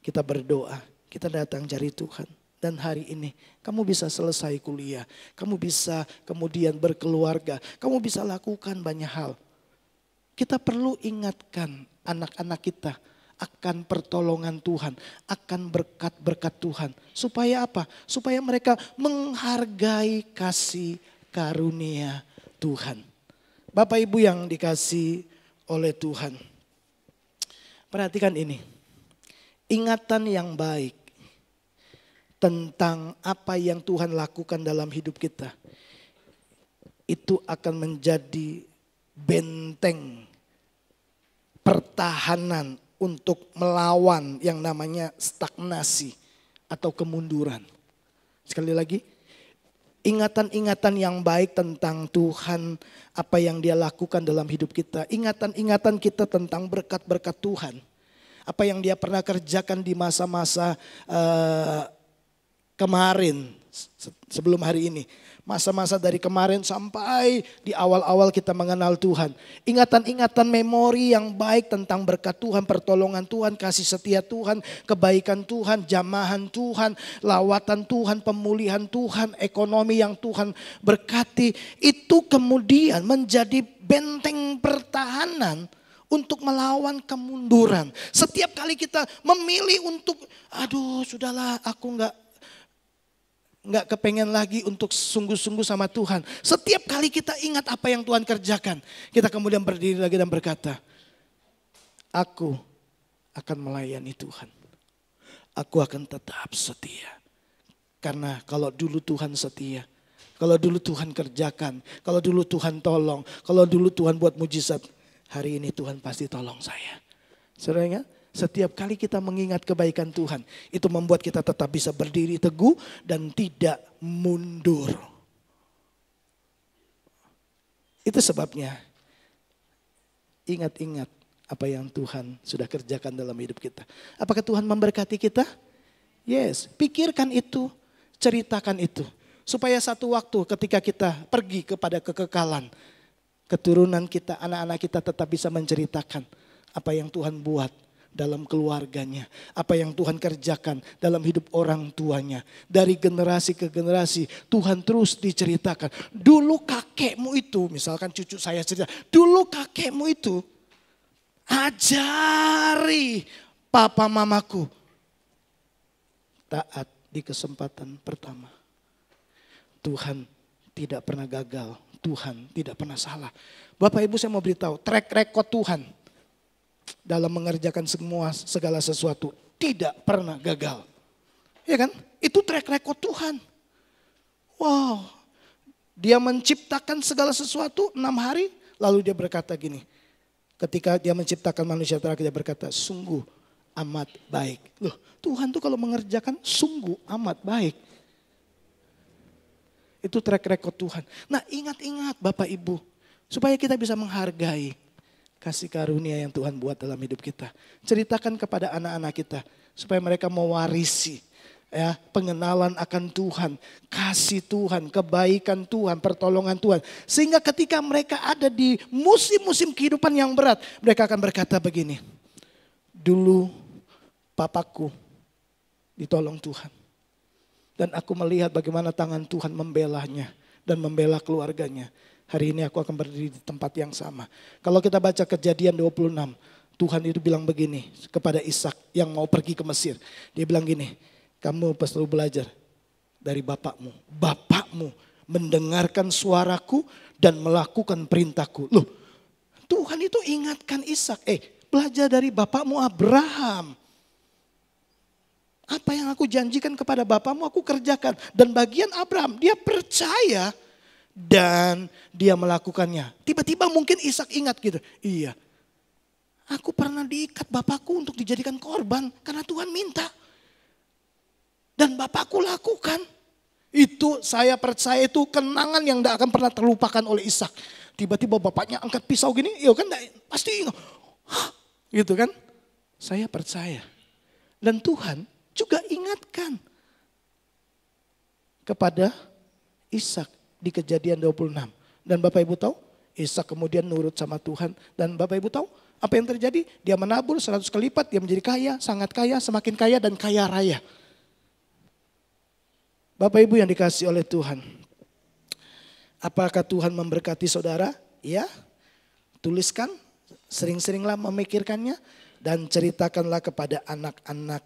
kita berdoa, kita datang cari Tuhan. Dan hari ini kamu bisa selesai kuliah, kamu bisa kemudian berkeluarga, kamu bisa lakukan banyak hal. Kita perlu ingatkan anak-anak kita akan pertolongan Tuhan, akan berkat-berkat Tuhan. Supaya apa? Supaya mereka menghargai kasih karunia Tuhan. Bapak Ibu yang dikasih oleh Tuhan, perhatikan ini. Ingatan yang baik tentang apa yang Tuhan lakukan dalam hidup kita, itu akan menjadi benteng pertahanan untuk melawan yang namanya stagnasi atau kemunduran. Sekali lagi, ingatan-ingatan yang baik tentang Tuhan, apa yang Dia lakukan dalam hidup kita, ingatan-ingatan kita tentang berkat-berkat Tuhan, apa yang Dia pernah kerjakan di masa-masa kemarin, sebelum hari ini. Masa-masa dari kemarin sampai di awal-awal kita mengenal Tuhan. Ingatan-ingatan memori yang baik tentang berkat Tuhan, pertolongan Tuhan, kasih setia Tuhan, kebaikan Tuhan, jamahan Tuhan, lawatan Tuhan, pemulihan Tuhan, ekonomi yang Tuhan berkati. Itu kemudian menjadi benteng pertahanan untuk melawan kemunduran. Setiap kali kita memilih untuk, aduh sudahlah aku nggak kepengen lagi untuk sungguh-sungguh sama Tuhan. Setiap kali kita ingat apa yang Tuhan kerjakan, kita kemudian berdiri lagi dan berkata, aku akan melayani Tuhan. Aku akan tetap setia. Karena kalau dulu Tuhan setia, kalau dulu Tuhan kerjakan, kalau dulu Tuhan tolong, kalau dulu Tuhan buat mujizat, hari ini Tuhan pasti tolong saya. Saudara ingat? Setiap kali kita mengingat kebaikan Tuhan, itu membuat kita tetap bisa berdiri teguh dan tidak mundur. Itu sebabnya ingat-ingat apa yang Tuhan sudah kerjakan dalam hidup kita. Apakah Tuhan memberkati kita? Yes, pikirkan itu, ceritakan itu. Supaya satu waktu ketika kita pergi kepada kekekalan, keturunan kita, anak-anak kita tetap bisa menceritakan apa yang Tuhan buat dalam keluarganya, apa yang Tuhan kerjakan dalam hidup orang tuanya. Dari generasi ke generasi Tuhan terus diceritakan. Dulu kakekmu itu, misalkan cucu saya cerita, dulu kakekmu itu ajari papa mamaku taat di kesempatan pertama. Tuhan tidak pernah gagal, Tuhan tidak pernah salah. Bapak Ibu, saya mau beritahu, track record Tuhan dalam mengerjakan segala sesuatu tidak pernah gagal. Ya kan? Itu track record Tuhan. Wow. Dia menciptakan segala sesuatu 6 hari. Lalu dia berkata gini. Ketika dia menciptakan manusia terakhir, dia berkata, sungguh amat baik. Loh, Tuhan tuh kalau mengerjakan sungguh amat baik. Itu track record Tuhan. Nah, ingat-ingat Bapak Ibu, Supaya kita bisa menghargai kasih karunia yang Tuhan buat dalam hidup kita. Ceritakan kepada anak-anak kita supaya mereka mewarisi ya, pengenalan akan Tuhan, kasih Tuhan, kebaikan Tuhan, pertolongan Tuhan. Sehingga ketika mereka ada di musim-musim kehidupan yang berat, mereka akan berkata begini, dulu papaku ditolong Tuhan. Dan aku melihat bagaimana tangan Tuhan membelanya dan membela keluarganya. Hari ini aku akan berdiri di tempat yang sama. Kalau kita baca Kejadian 26, Tuhan itu bilang begini kepada Ishak yang mau pergi ke Mesir. Dia bilang gini, kamu perlu belajar dari bapakmu. Bapakmu mendengarkan suaraku dan melakukan perintahku. Loh, Tuhan itu ingatkan Ishak, belajar dari bapakmu Abraham. Apa yang aku janjikan kepada bapakmu aku kerjakan. Dan bagian Abraham, dia percaya dan dia melakukannya. Tiba-tiba mungkin Ishak ingat gitu. Iya, aku pernah diikat bapakku untuk dijadikan korban karena Tuhan minta. Dan bapakku lakukan. Itu saya percaya itu kenangan yang tidak akan pernah terlupakan oleh Ishak. Tiba-tiba bapaknya angkat pisau gini, ya kan pasti ingat. Gitu kan. Saya percaya. Dan Tuhan juga ingatkan kepada Ishak di Kejadian 26. Dan Bapak Ibu tahu, Ishak kemudian nurut sama Tuhan. Dan Bapak Ibu tahu apa yang terjadi? Dia menabur 100 kali lipat, dia menjadi kaya, sangat kaya, semakin kaya dan kaya raya. Bapak Ibu yang dikasihi oleh Tuhan. Apakah Tuhan memberkati saudara? Ya, tuliskan, sering-seringlah memikirkannya. Dan ceritakanlah kepada anak-anak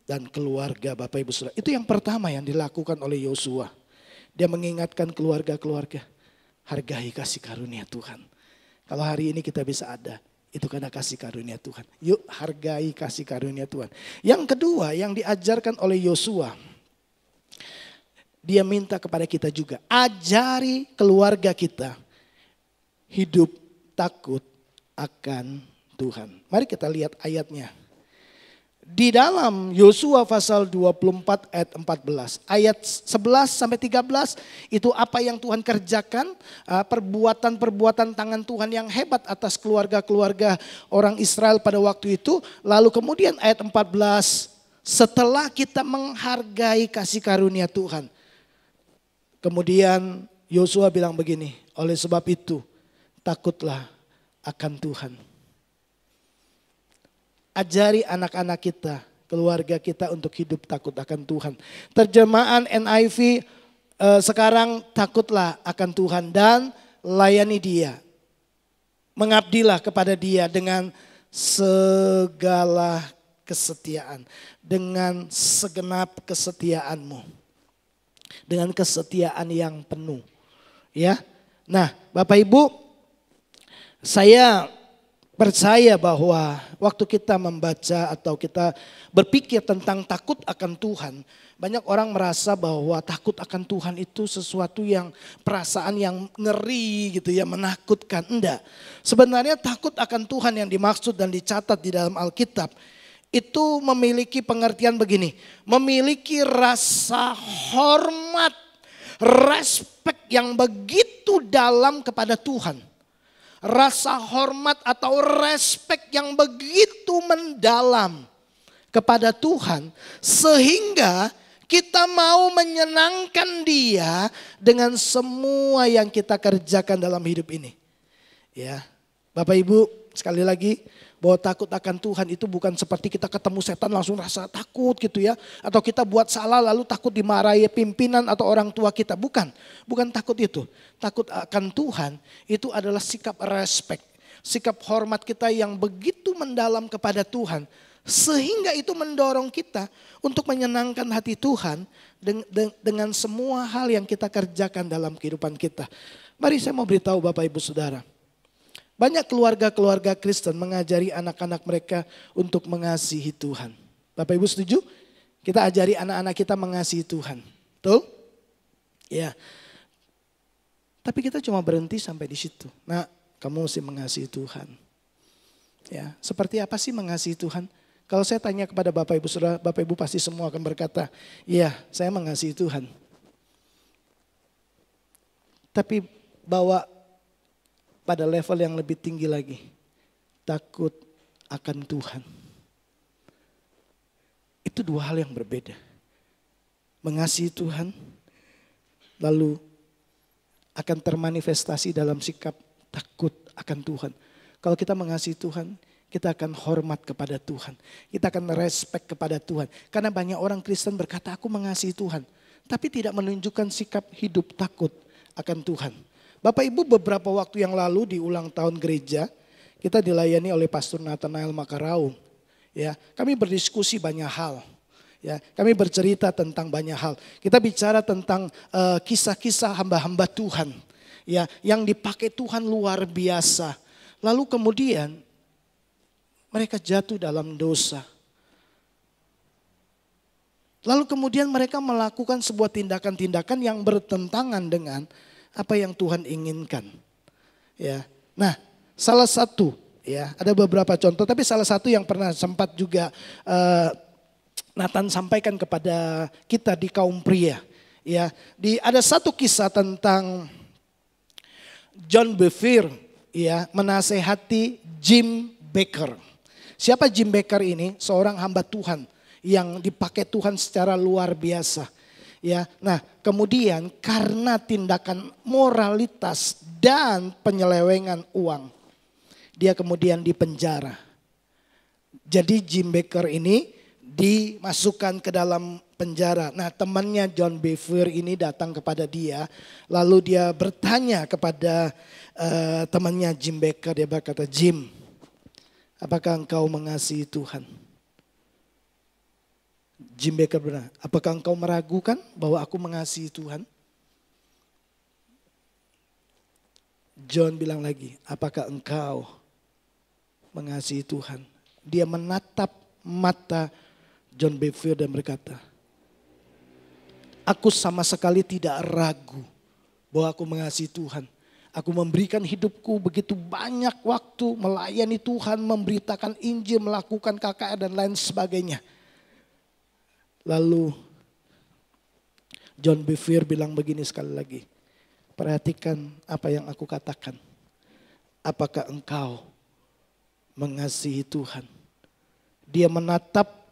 dan keluarga Bapak Ibu saudara. Itu yang pertama yang dilakukan oleh Yosua. Dia mengingatkan keluarga-keluarga, hargai kasih karunia Tuhan. Kalau hari ini kita bisa ada, itu karena kasih karunia Tuhan. Yuk hargai kasih karunia Tuhan. Yang kedua yang diajarkan oleh Yosua, dia minta kepada kita juga, ajari keluarga kita hidup takut akan Tuhan. Mari kita lihat ayatnya. Di dalam Yosua pasal 24 ayat 14. Ayat 11 sampai 13 itu apa yang Tuhan kerjakan. Perbuatan-perbuatan tangan Tuhan yang hebat atas keluarga-keluarga orang Israel pada waktu itu. Lalu kemudian ayat 14. Setelah kita menghargai kasih karunia Tuhan. Kemudian Yosua bilang begini. Oleh sebab itu takutlah akan Tuhan. Ajari anak-anak kita, keluarga kita untuk hidup takut akan Tuhan. Terjemahan NIV sekarang takutlah akan Tuhan dan layani Dia. Mengabdilah kepada Dia dengan segala kesetiaan. Dengan segenap kesetiaanmu. Dengan kesetiaan yang penuh. Ya. Nah, Bapak Ibu, saya percaya bahwa waktu kita membaca atau kita berpikir tentang takut akan Tuhan, banyak orang merasa bahwa takut akan Tuhan itu sesuatu yang perasaan yang ngeri gitu ya, menakutkan. Enggak. Sebenarnya takut akan Tuhan yang dimaksud dan dicatat di dalam Alkitab itu memiliki pengertian begini, memiliki rasa hormat, respek yang begitu dalam kepada Tuhan. Rasa hormat atau respek yang begitu mendalam kepada Tuhan. Sehingga kita mau menyenangkan Dia dengan semua yang kita kerjakan dalam hidup ini. Ya, Bapak Ibu sekali lagi, bahwa takut akan Tuhan itu bukan seperti kita ketemu setan langsung rasa takut gitu ya. Atau kita buat salah lalu takut dimarahi pimpinan atau orang tua kita. Bukan takut itu. Takut akan Tuhan itu adalah sikap respect. Sikap hormat kita yang begitu mendalam kepada Tuhan. Sehingga itu mendorong kita untuk menyenangkan hati Tuhan dengan semua hal yang kita kerjakan dalam kehidupan kita. Mari saya mau beritahu Bapak Ibu Saudara. Banyak keluarga-keluarga Kristen mengajari anak-anak mereka untuk mengasihi Tuhan. Bapak Ibu setuju? Kita ajari anak-anak kita mengasihi Tuhan. Betul? Ya. Tapi kita cuma berhenti sampai di situ. Nah, kamu mesti mengasihi Tuhan. Ya, seperti apa sih mengasihi Tuhan? Kalau saya tanya kepada Bapak Ibu Saudara, Bapak Ibu pasti semua akan berkata, iya, saya mengasihi Tuhan. Tapi bahwa pada level yang lebih tinggi lagi. Takut akan Tuhan. Itu dua hal yang berbeda. Mengasihi Tuhan, lalu akan termanifestasi dalam sikap takut akan Tuhan. Kalau kita mengasihi Tuhan, kita akan hormat kepada Tuhan. Kita akan respect kepada Tuhan. Karena banyak orang Kristen berkata, aku mengasihi Tuhan. Tapi tidak menunjukkan sikap hidup takut akan Tuhan. Bapak Ibu, beberapa waktu yang lalu di ulang tahun gereja, kita dilayani oleh Pastor Nathanael Makaraung. Ya, kami berdiskusi banyak hal. Ya, kami bercerita tentang banyak hal. Kita bicara tentang kisah-kisah hamba-hamba Tuhan, ya, yang dipakai Tuhan luar biasa. Lalu kemudian mereka jatuh dalam dosa. Lalu kemudian mereka melakukan sebuah tindakan-tindakan yang bertentangan dengan apa yang Tuhan inginkan. Ya, nah, salah satu, ya, ada beberapa contoh, tapi salah satu yang pernah sempat juga Nathan sampaikan kepada kita di kaum pria, ya, ada satu kisah tentang John Bevere, ya, menasehati Jim Baker. Siapa Jim Baker ini? Seorang hamba Tuhan yang dipakai Tuhan secara luar biasa. Ya, nah kemudian karena tindakan moralitas dan penyelewengan uang, dia kemudian dipenjara. Jadi Jim Baker ini dimasukkan ke dalam penjara. Nah, temannya John Bevere ini datang kepada dia, lalu dia bertanya kepada temannya Jim Baker, dia berkata, Jim, apakah engkau mengasihi Tuhan? Jim Baker berkata, apakah engkau meragukan bahwa aku mengasihi Tuhan? John bilang lagi, apakah engkau mengasihi Tuhan? Dia menatap mata John Bevere dan berkata, aku sama sekali tidak ragu bahwa aku mengasihi Tuhan. Aku memberikan hidupku begitu banyak waktu melayani Tuhan, memberitakan Injil, melakukan KKR dan lain sebagainya. Lalu John Bevere bilang begini sekali lagi, perhatikan apa yang aku katakan. Apakah engkau mengasihi Tuhan? Dia menatap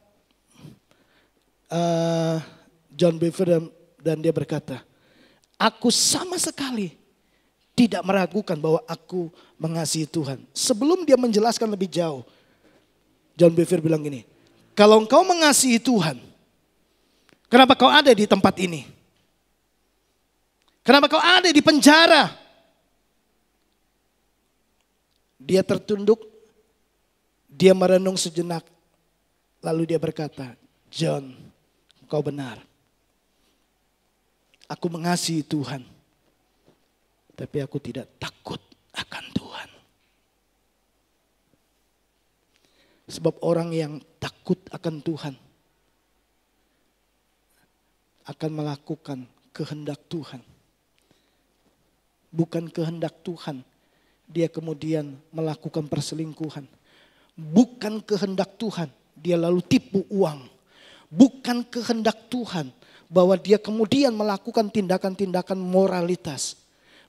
John Bevere dan dia berkata, aku sama sekali tidak meragukan bahwa aku mengasihi Tuhan. Sebelum dia menjelaskan lebih jauh, John Bevere bilang gini, kalau engkau mengasihi Tuhan, kenapa kau ada di tempat ini? Kenapa kau ada di penjara? Dia tertunduk, dia merenung sejenak, lalu dia berkata, John, kau benar. Aku mengasihi Tuhan, tapi aku tidak takut akan Tuhan. Sebab orang yang takut akan Tuhan akan melakukan kehendak Tuhan. Bukan kehendak Tuhan, dia kemudian melakukan perselingkuhan. Bukan kehendak Tuhan, dia lalu tipu uang. Bukan kehendak Tuhan bahwa dia kemudian melakukan tindakan-tindakan moralitas.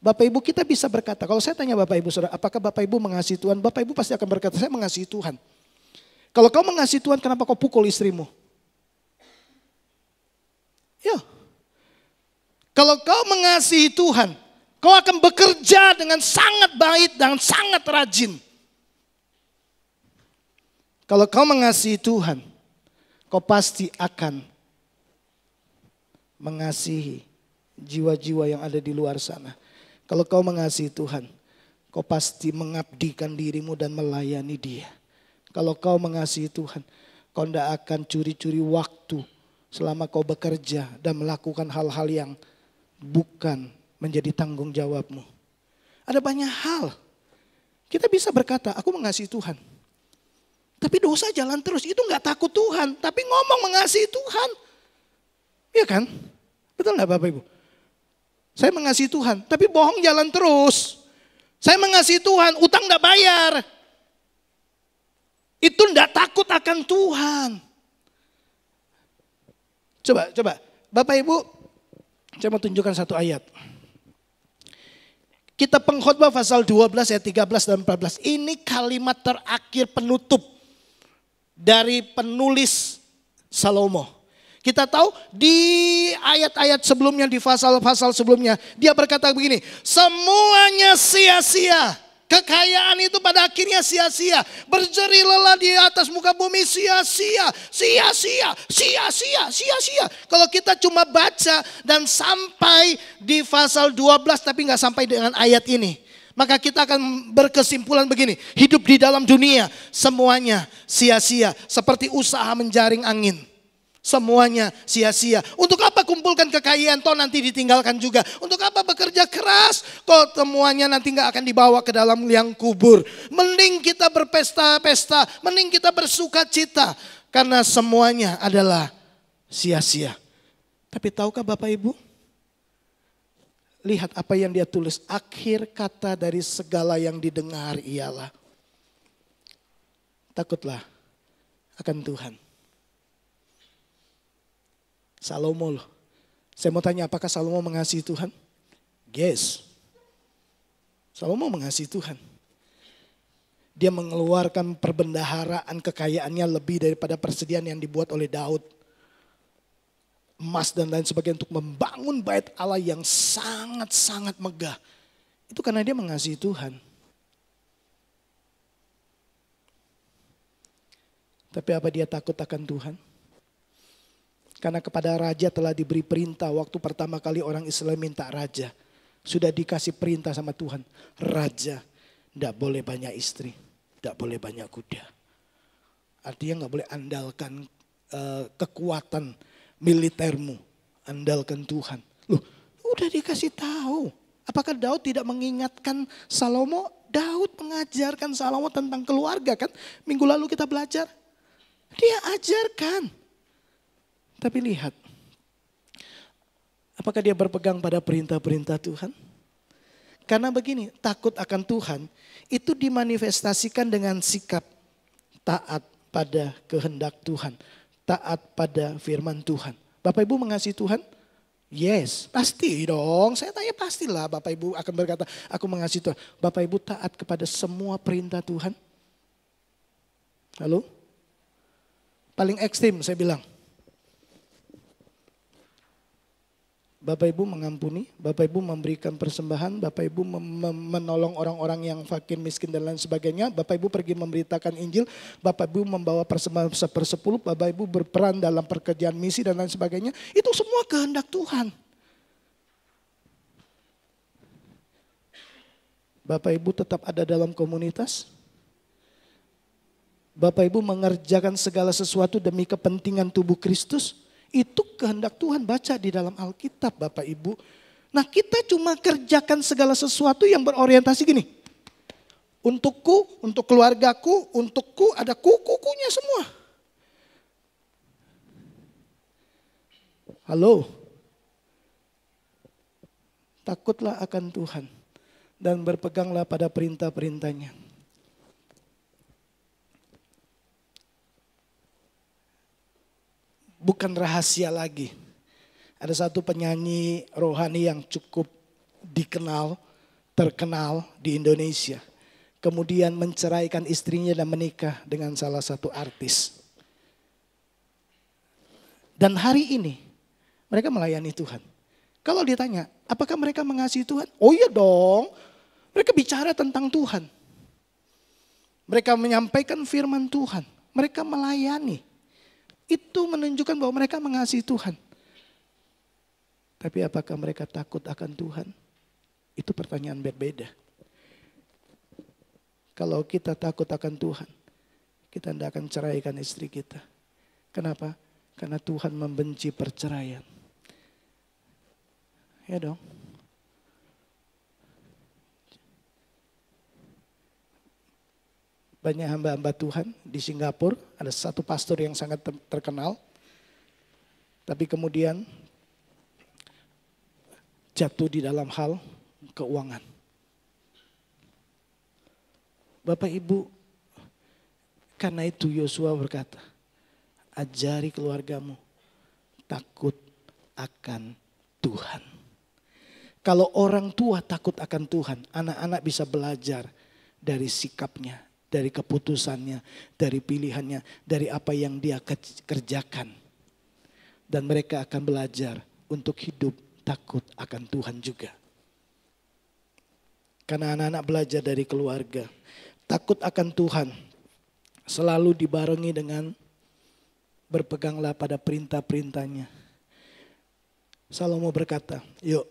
Bapak Ibu, kita bisa berkata, kalau saya tanya Bapak Ibu saudara, apakah Bapak Ibu mengasihi Tuhan? Bapak Ibu pasti akan berkata, saya mengasihi Tuhan. Kalau kau mengasihi Tuhan, kenapa kau pukul istrimu? Ya. Kalau kau mengasihi Tuhan, kau akan bekerja dengan sangat baik dan sangat rajin. Kalau kau mengasihi Tuhan, kau pasti akan mengasihi jiwa-jiwa yang ada di luar sana. Kalau kau mengasihi Tuhan, kau pasti mengabdikan dirimu dan melayani Dia. Kalau kau mengasihi Tuhan, kau tidak akan curi-curi waktu selama kau bekerja dan melakukan hal-hal yang bukan menjadi tanggung jawabmu. Ada banyak hal. Kita bisa berkata, aku mengasihi Tuhan. Tapi dosa jalan terus, itu gak takut Tuhan, tapi ngomong mengasihi Tuhan. Iya kan? Betul gak Bapak Ibu? Saya mengasihi Tuhan, tapi bohong jalan terus. Saya mengasihi Tuhan, utang gak bayar. Itu gak takut akan Tuhan. Coba. Bapak Ibu, saya mau tunjukkan satu ayat. Kitab Pengkhotbah pasal 12 ayat 13 dan 14. Ini kalimat terakhir penutup dari penulis Salomo. Kita tahu di ayat-ayat sebelumnya, di pasal-pasal sebelumnya, dia berkata begini, semuanya sia-sia. Kekayaan itu pada akhirnya sia-sia. Berjeri lelah di atas muka bumi sia-sia, sia-sia, sia-sia, sia-sia. Kalau kita cuma baca dan sampai di pasal 12 tapi nggak sampai dengan ayat ini, maka kita akan berkesimpulan begini, hidup di dalam dunia semuanya sia-sia, seperti usaha menjaring angin. Semuanya sia-sia. Untuk apa kumpulkan kekayaan, toh nanti ditinggalkan juga. Untuk apa bekerja keras, kok semuanya nanti nggak akan dibawa ke dalam liang kubur. Mending kita berpesta-pesta, mending kita bersuka cita. Karena semuanya adalah sia-sia. Tapi tahukah Bapak Ibu? Lihat apa yang dia tulis. Akhir kata dari segala yang didengar ialah, takutlah akan Tuhan. Salomo loh. Saya mau tanya, apakah Salomo mengasihi Tuhan? Yes. Salomo mengasihi Tuhan. Dia mengeluarkan perbendaharaan kekayaannya lebih daripada persediaan yang dibuat oleh Daud. Emas dan lain sebagainya untuk membangun bait Allah yang sangat-sangat megah. Itu karena dia mengasihi Tuhan. Tapi apa dia takut akan Tuhan? Karena kepada raja telah diberi perintah waktu pertama kali orang Israel minta raja. Sudah dikasih perintah sama Tuhan. Raja tidak boleh banyak istri, tidak boleh banyak kuda. Artinya nggak boleh andalkan kekuatan militermu. Andalkan Tuhan. Loh, udah dikasih tahu. Apakah Daud tidak mengingatkan Salomo? Daud mengajarkan Salomo tentang keluarga kan. Minggu lalu kita belajar. Dia ajarkan. Tapi lihat, apakah dia berpegang pada perintah-perintah Tuhan? Karena begini, takut akan Tuhan itu dimanifestasikan dengan sikap taat pada kehendak Tuhan. Taat pada firman Tuhan. Bapak Ibu mengasihi Tuhan? Yes, pasti dong. Saya tanya pastilah Bapak Ibu akan berkata, aku mengasihi Tuhan. Bapak Ibu taat kepada semua perintah Tuhan? Halo? Paling ekstrim saya bilang. Bapak Ibu mengampuni, Bapak Ibu memberikan persembahan, Bapak Ibu menolong orang-orang yang fakir, miskin dan lain sebagainya. Bapak Ibu pergi memberitakan Injil, Bapak Ibu membawa persembahan 1/10, Bapak Ibu berperan dalam pekerjaan misi dan lain sebagainya. Itu semua kehendak Tuhan. Bapak Ibu tetap ada dalam komunitas. Bapak Ibu mengerjakan segala sesuatu demi kepentingan tubuh Kristus. Itu kehendak Tuhan, baca di dalam Alkitab Bapak Ibu. Nah kita cuma kerjakan segala sesuatu yang berorientasi gini. Untukku, untuk keluargaku, untukku, ada kukunya semua. Halo. Takutlah akan Tuhan dan berpeganglah pada perintah-perintahnya. Bukan rahasia lagi. Ada satu penyanyi rohani yang cukup terkenal di Indonesia. Kemudian menceraikan istrinya dan menikah dengan salah satu artis. Dan hari ini mereka melayani Tuhan. Kalau ditanya, apakah mereka mengasihi Tuhan? Oh iya dong. Mereka bicara tentang Tuhan. Mereka menyampaikan firman Tuhan. Mereka melayani. Itu menunjukkan bahwa mereka mengasihi Tuhan. Tapi apakah mereka takut akan Tuhan? Itu pertanyaan berbeda. Kalau kita takut akan Tuhan, kita tidak akan ceraikan istri kita. Kenapa? Karena Tuhan membenci perceraian. Ya dong. Banyak hamba-hamba Tuhan di Singapura, ada satu pastor yang sangat terkenal. Tapi kemudian jatuh di dalam hal keuangan. Bapak Ibu, karena itu Yosua berkata, ajari keluargamu takut akan Tuhan. Kalau orang tua takut akan Tuhan, anak-anak bisa belajar dari sikapnya, dari keputusannya, dari pilihannya, dari apa yang dia kerjakan. Dan mereka akan belajar untuk hidup takut akan Tuhan juga. Karena anak-anak belajar dari keluarga. Takut akan Tuhan selalu dibarengi dengan berpeganglah pada perintah-perintahnya. Salomo berkata, yuk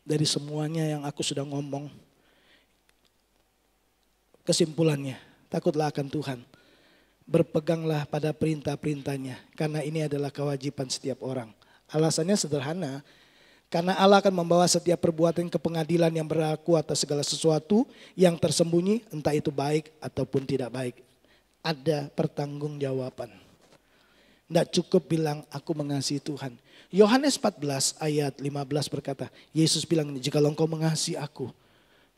dari semuanya yang aku sudah ngomong, kesimpulannya, takutlah akan Tuhan. Berpeganglah pada perintah-perintahnya, karena ini adalah kewajiban setiap orang. Alasannya sederhana, karena Allah akan membawa setiap perbuatan ke pengadilan yang berlaku atas segala sesuatu yang tersembunyi, entah itu baik ataupun tidak baik. Ada pertanggungjawaban. Tidak cukup bilang aku mengasihi Tuhan. Yohanes 14 ayat 15 berkata, Yesus bilang, jika engkau mengasihi aku,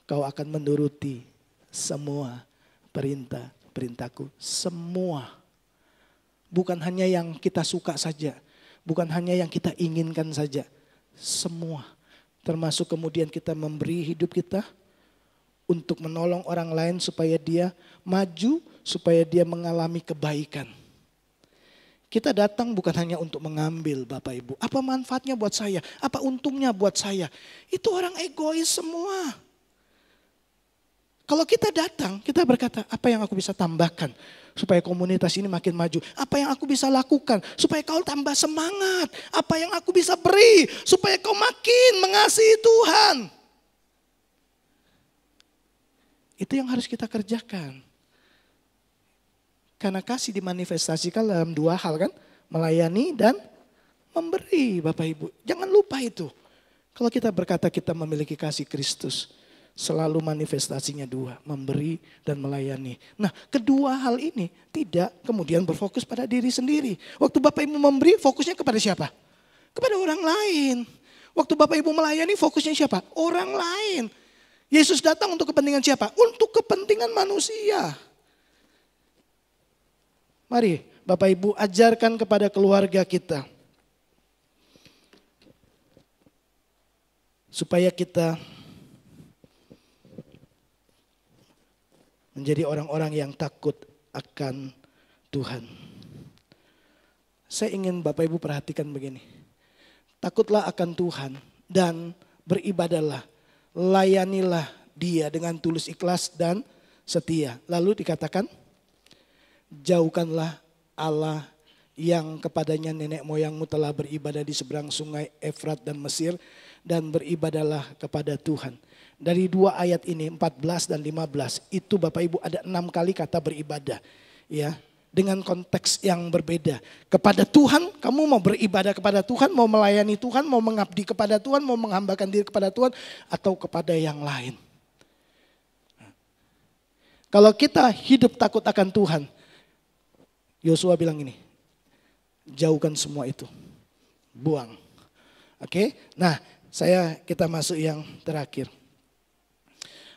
kau akan menuruti semua perintah-perintahku. Semua. Bukan hanya yang kita suka saja. Bukan hanya yang kita inginkan saja. Semua. Termasuk kemudian kita memberi hidup kita untuk menolong orang lain supaya dia maju, supaya dia mengalami kebaikan. Kita datang bukan hanya untuk mengambil Bapak Ibu. Apa manfaatnya buat saya? Apa untungnya buat saya? Itu orang egois semua. Kalau kita datang, kita berkata, apa yang aku bisa tambahkan supaya komunitas ini makin maju? Apa yang aku bisa lakukan supaya kau tambah semangat? Apa yang aku bisa beri supaya kau makin mengasihi Tuhan? Itu yang harus kita kerjakan. Karena kasih dimanifestasikan dalam dua hal kan, melayani dan memberi Bapak Ibu. Jangan lupa itu. Kalau kita berkata kita memiliki kasih Kristus, selalu manifestasinya dua, memberi dan melayani. Nah, kedua hal ini tidak kemudian berfokus pada diri sendiri. Waktu Bapak Ibu memberi, fokusnya kepada siapa? Kepada orang lain. Waktu Bapak Ibu melayani, fokusnya siapa? Orang lain. Yesus datang untuk kepentingan siapa? Untuk kepentingan manusia. Mari Bapak Ibu ajarkan kepada keluarga kita. Supaya kita menjadi orang-orang yang takut akan Tuhan. Saya ingin Bapak Ibu perhatikan begini. Takutlah akan Tuhan dan beribadahlah. Layanilah Dia dengan tulus ikhlas dan setia. Lalu dikatakan, jauhkanlah Allah yang kepadanya nenek moyangmu telah beribadah di seberang sungai Efrat dan Mesir, dan beribadahlah kepada Tuhan. Dari dua ayat ini 14 dan 15 itu Bapak Ibu ada 6 kali kata beribadah. Ya, dengan konteks yang berbeda. Kepada Tuhan, kamu mau beribadah kepada Tuhan, mau melayani Tuhan, mau mengabdi kepada Tuhan, mau menghambakan diri kepada Tuhan, atau kepada yang lain. Kalau kita hidup takut akan Tuhan, Yosua bilang ini, jauhkan semua itu, buang. Oke, nah kita masuk yang terakhir.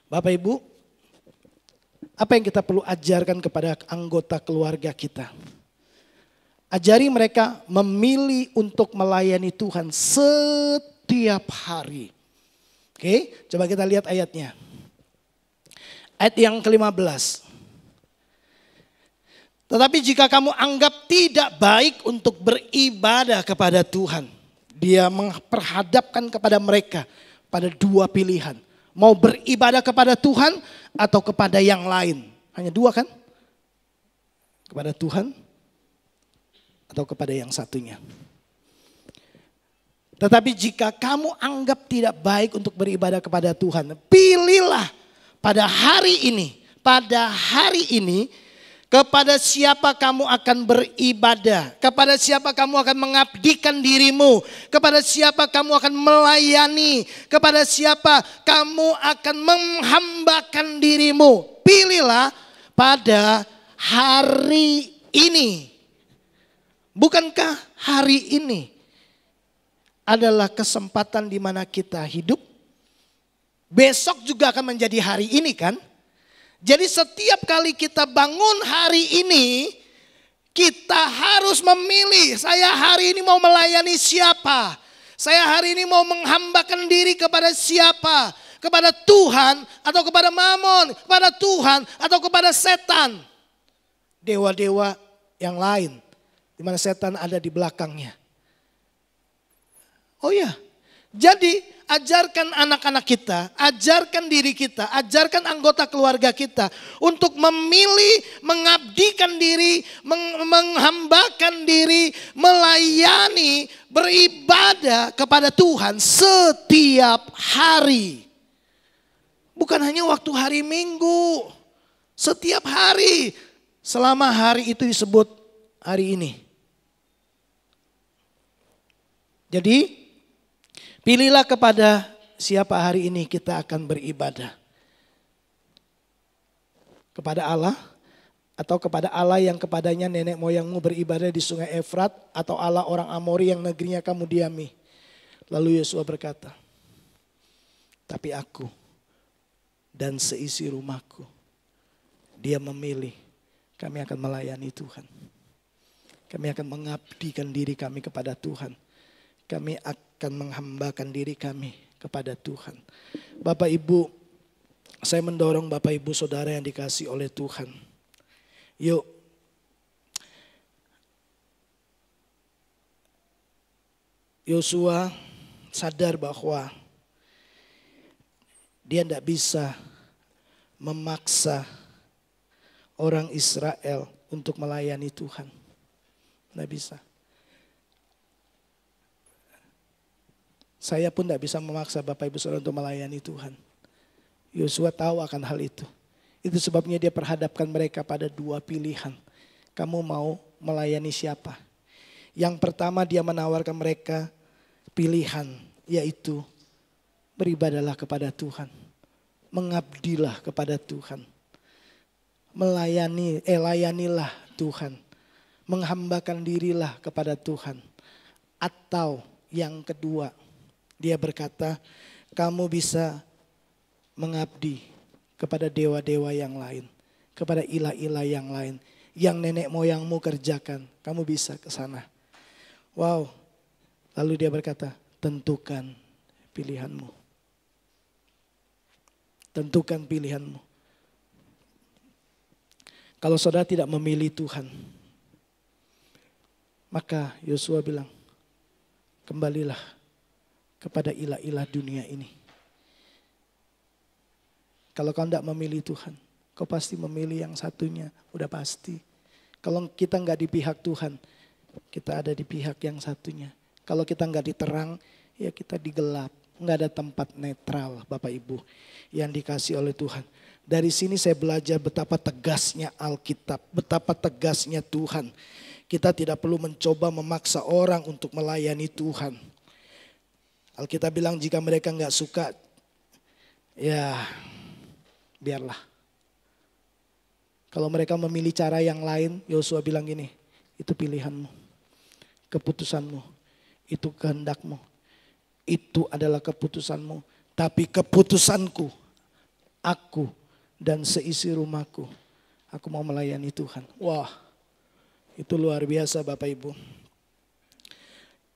Bapak Ibu, apa yang kita perlu ajarkan kepada anggota keluarga kita? Ajari mereka memilih untuk melayani Tuhan setiap hari. Oke, coba kita lihat ayatnya. Ayat yang ke-15. Tetapi jika kamu anggap tidak baik untuk beribadah kepada Tuhan. Dia memperhadapkan kepada mereka pada dua pilihan. Mau beribadah kepada Tuhan atau kepada yang lain. Hanya dua kan? Kepada Tuhan atau kepada yang satunya. Tetapi jika kamu anggap tidak baik untuk beribadah kepada Tuhan. Pilihlah pada hari ini. Kepada siapa kamu akan beribadah. Kepada siapa kamu akan mengabdikan dirimu. Kepada siapa kamu akan melayani. Kepada siapa kamu akan menghambakan dirimu. Pilihlah pada hari ini. Bukankah hari ini adalah kesempatan di mana kita hidup? Besok juga akan menjadi hari ini kan? Jadi setiap kali kita bangun hari ini, kita harus memilih, saya hari ini mau melayani siapa. Saya hari ini mau menghambakan diri kepada siapa? Kepada Tuhan atau kepada Mamon? Kepada Tuhan atau kepada setan? Dewa-dewa yang lain. Di mana setan ada di belakangnya. Oh ya, jadi ajarkan anak-anak kita, ajarkan diri kita, ajarkan anggota keluarga kita untuk memilih, mengabdikan diri, menghambakan diri, melayani, beribadah kepada Tuhan setiap hari. Bukan hanya waktu hari Minggu, setiap hari. Selama hari itu disebut hari ini. Jadi pilihlah kepada siapa hari ini kita akan beribadah. Kepada Allah atau kepada Allah yang kepadanya nenek moyangmu beribadah di sungai Efrat, atau Allah orang Amori yang negerinya kamu diami. Lalu Yosua berkata, tapi aku dan seisi rumahku, dia memilih, kami akan melayani Tuhan. Kami akan mengabdikan diri kami kepada Tuhan. Kami akan menghambakan diri kami kepada Tuhan. Bapak Ibu, saya mendorong Bapak Ibu Saudara yang dikasihi oleh Tuhan. Yuk, Yosua sadar bahwa dia tidak bisa memaksa orang Israel untuk melayani Tuhan. Tidak bisa. Saya pun tidak bisa memaksa Bapak Ibu Saudara untuk melayani Tuhan. Yosua tahu akan hal itu. Itu sebabnya dia perhadapkan mereka pada dua pilihan. Kamu mau melayani siapa? Yang pertama dia menawarkan mereka pilihan, yaitu beribadahlah kepada Tuhan. Mengabdilah kepada Tuhan. Layanilah Tuhan. Menghambakan dirilah kepada Tuhan. Atau yang kedua, dia berkata, kamu bisa mengabdi kepada dewa-dewa yang lain. Kepada ilah-ilah yang lain. Yang nenek moyangmu kerjakan. Kamu bisa ke sana. Wow. Lalu dia berkata, tentukan pilihanmu. Tentukan pilihanmu. Kalau saudara tidak memilih Tuhan, maka Yosua bilang, kembalilah kepada ilah-ilah dunia ini. Kalau kau tidak memilih Tuhan, kau pasti memilih yang satunya, udah pasti. Kalau kita nggak di pihak Tuhan, kita ada di pihak yang satunya. Kalau kita nggak diterang, ya kita digelap. Nggak ada tempat netral, Bapak Ibu, yang dikasih oleh Tuhan. Dari sini saya belajar betapa tegasnya Alkitab, betapa tegasnya Tuhan. Kita tidak perlu mencoba memaksa orang untuk melayani Tuhan. Alkitab bilang jika mereka nggak suka, ya biarlah. Kalau mereka memilih cara yang lain, Yosua bilang gini, itu pilihanmu, keputusanmu, itu kehendakmu, itu adalah keputusanmu. Tapi keputusanku, aku dan seisi rumahku, aku mau melayani Tuhan. Wah, itu luar biasa Bapak Ibu.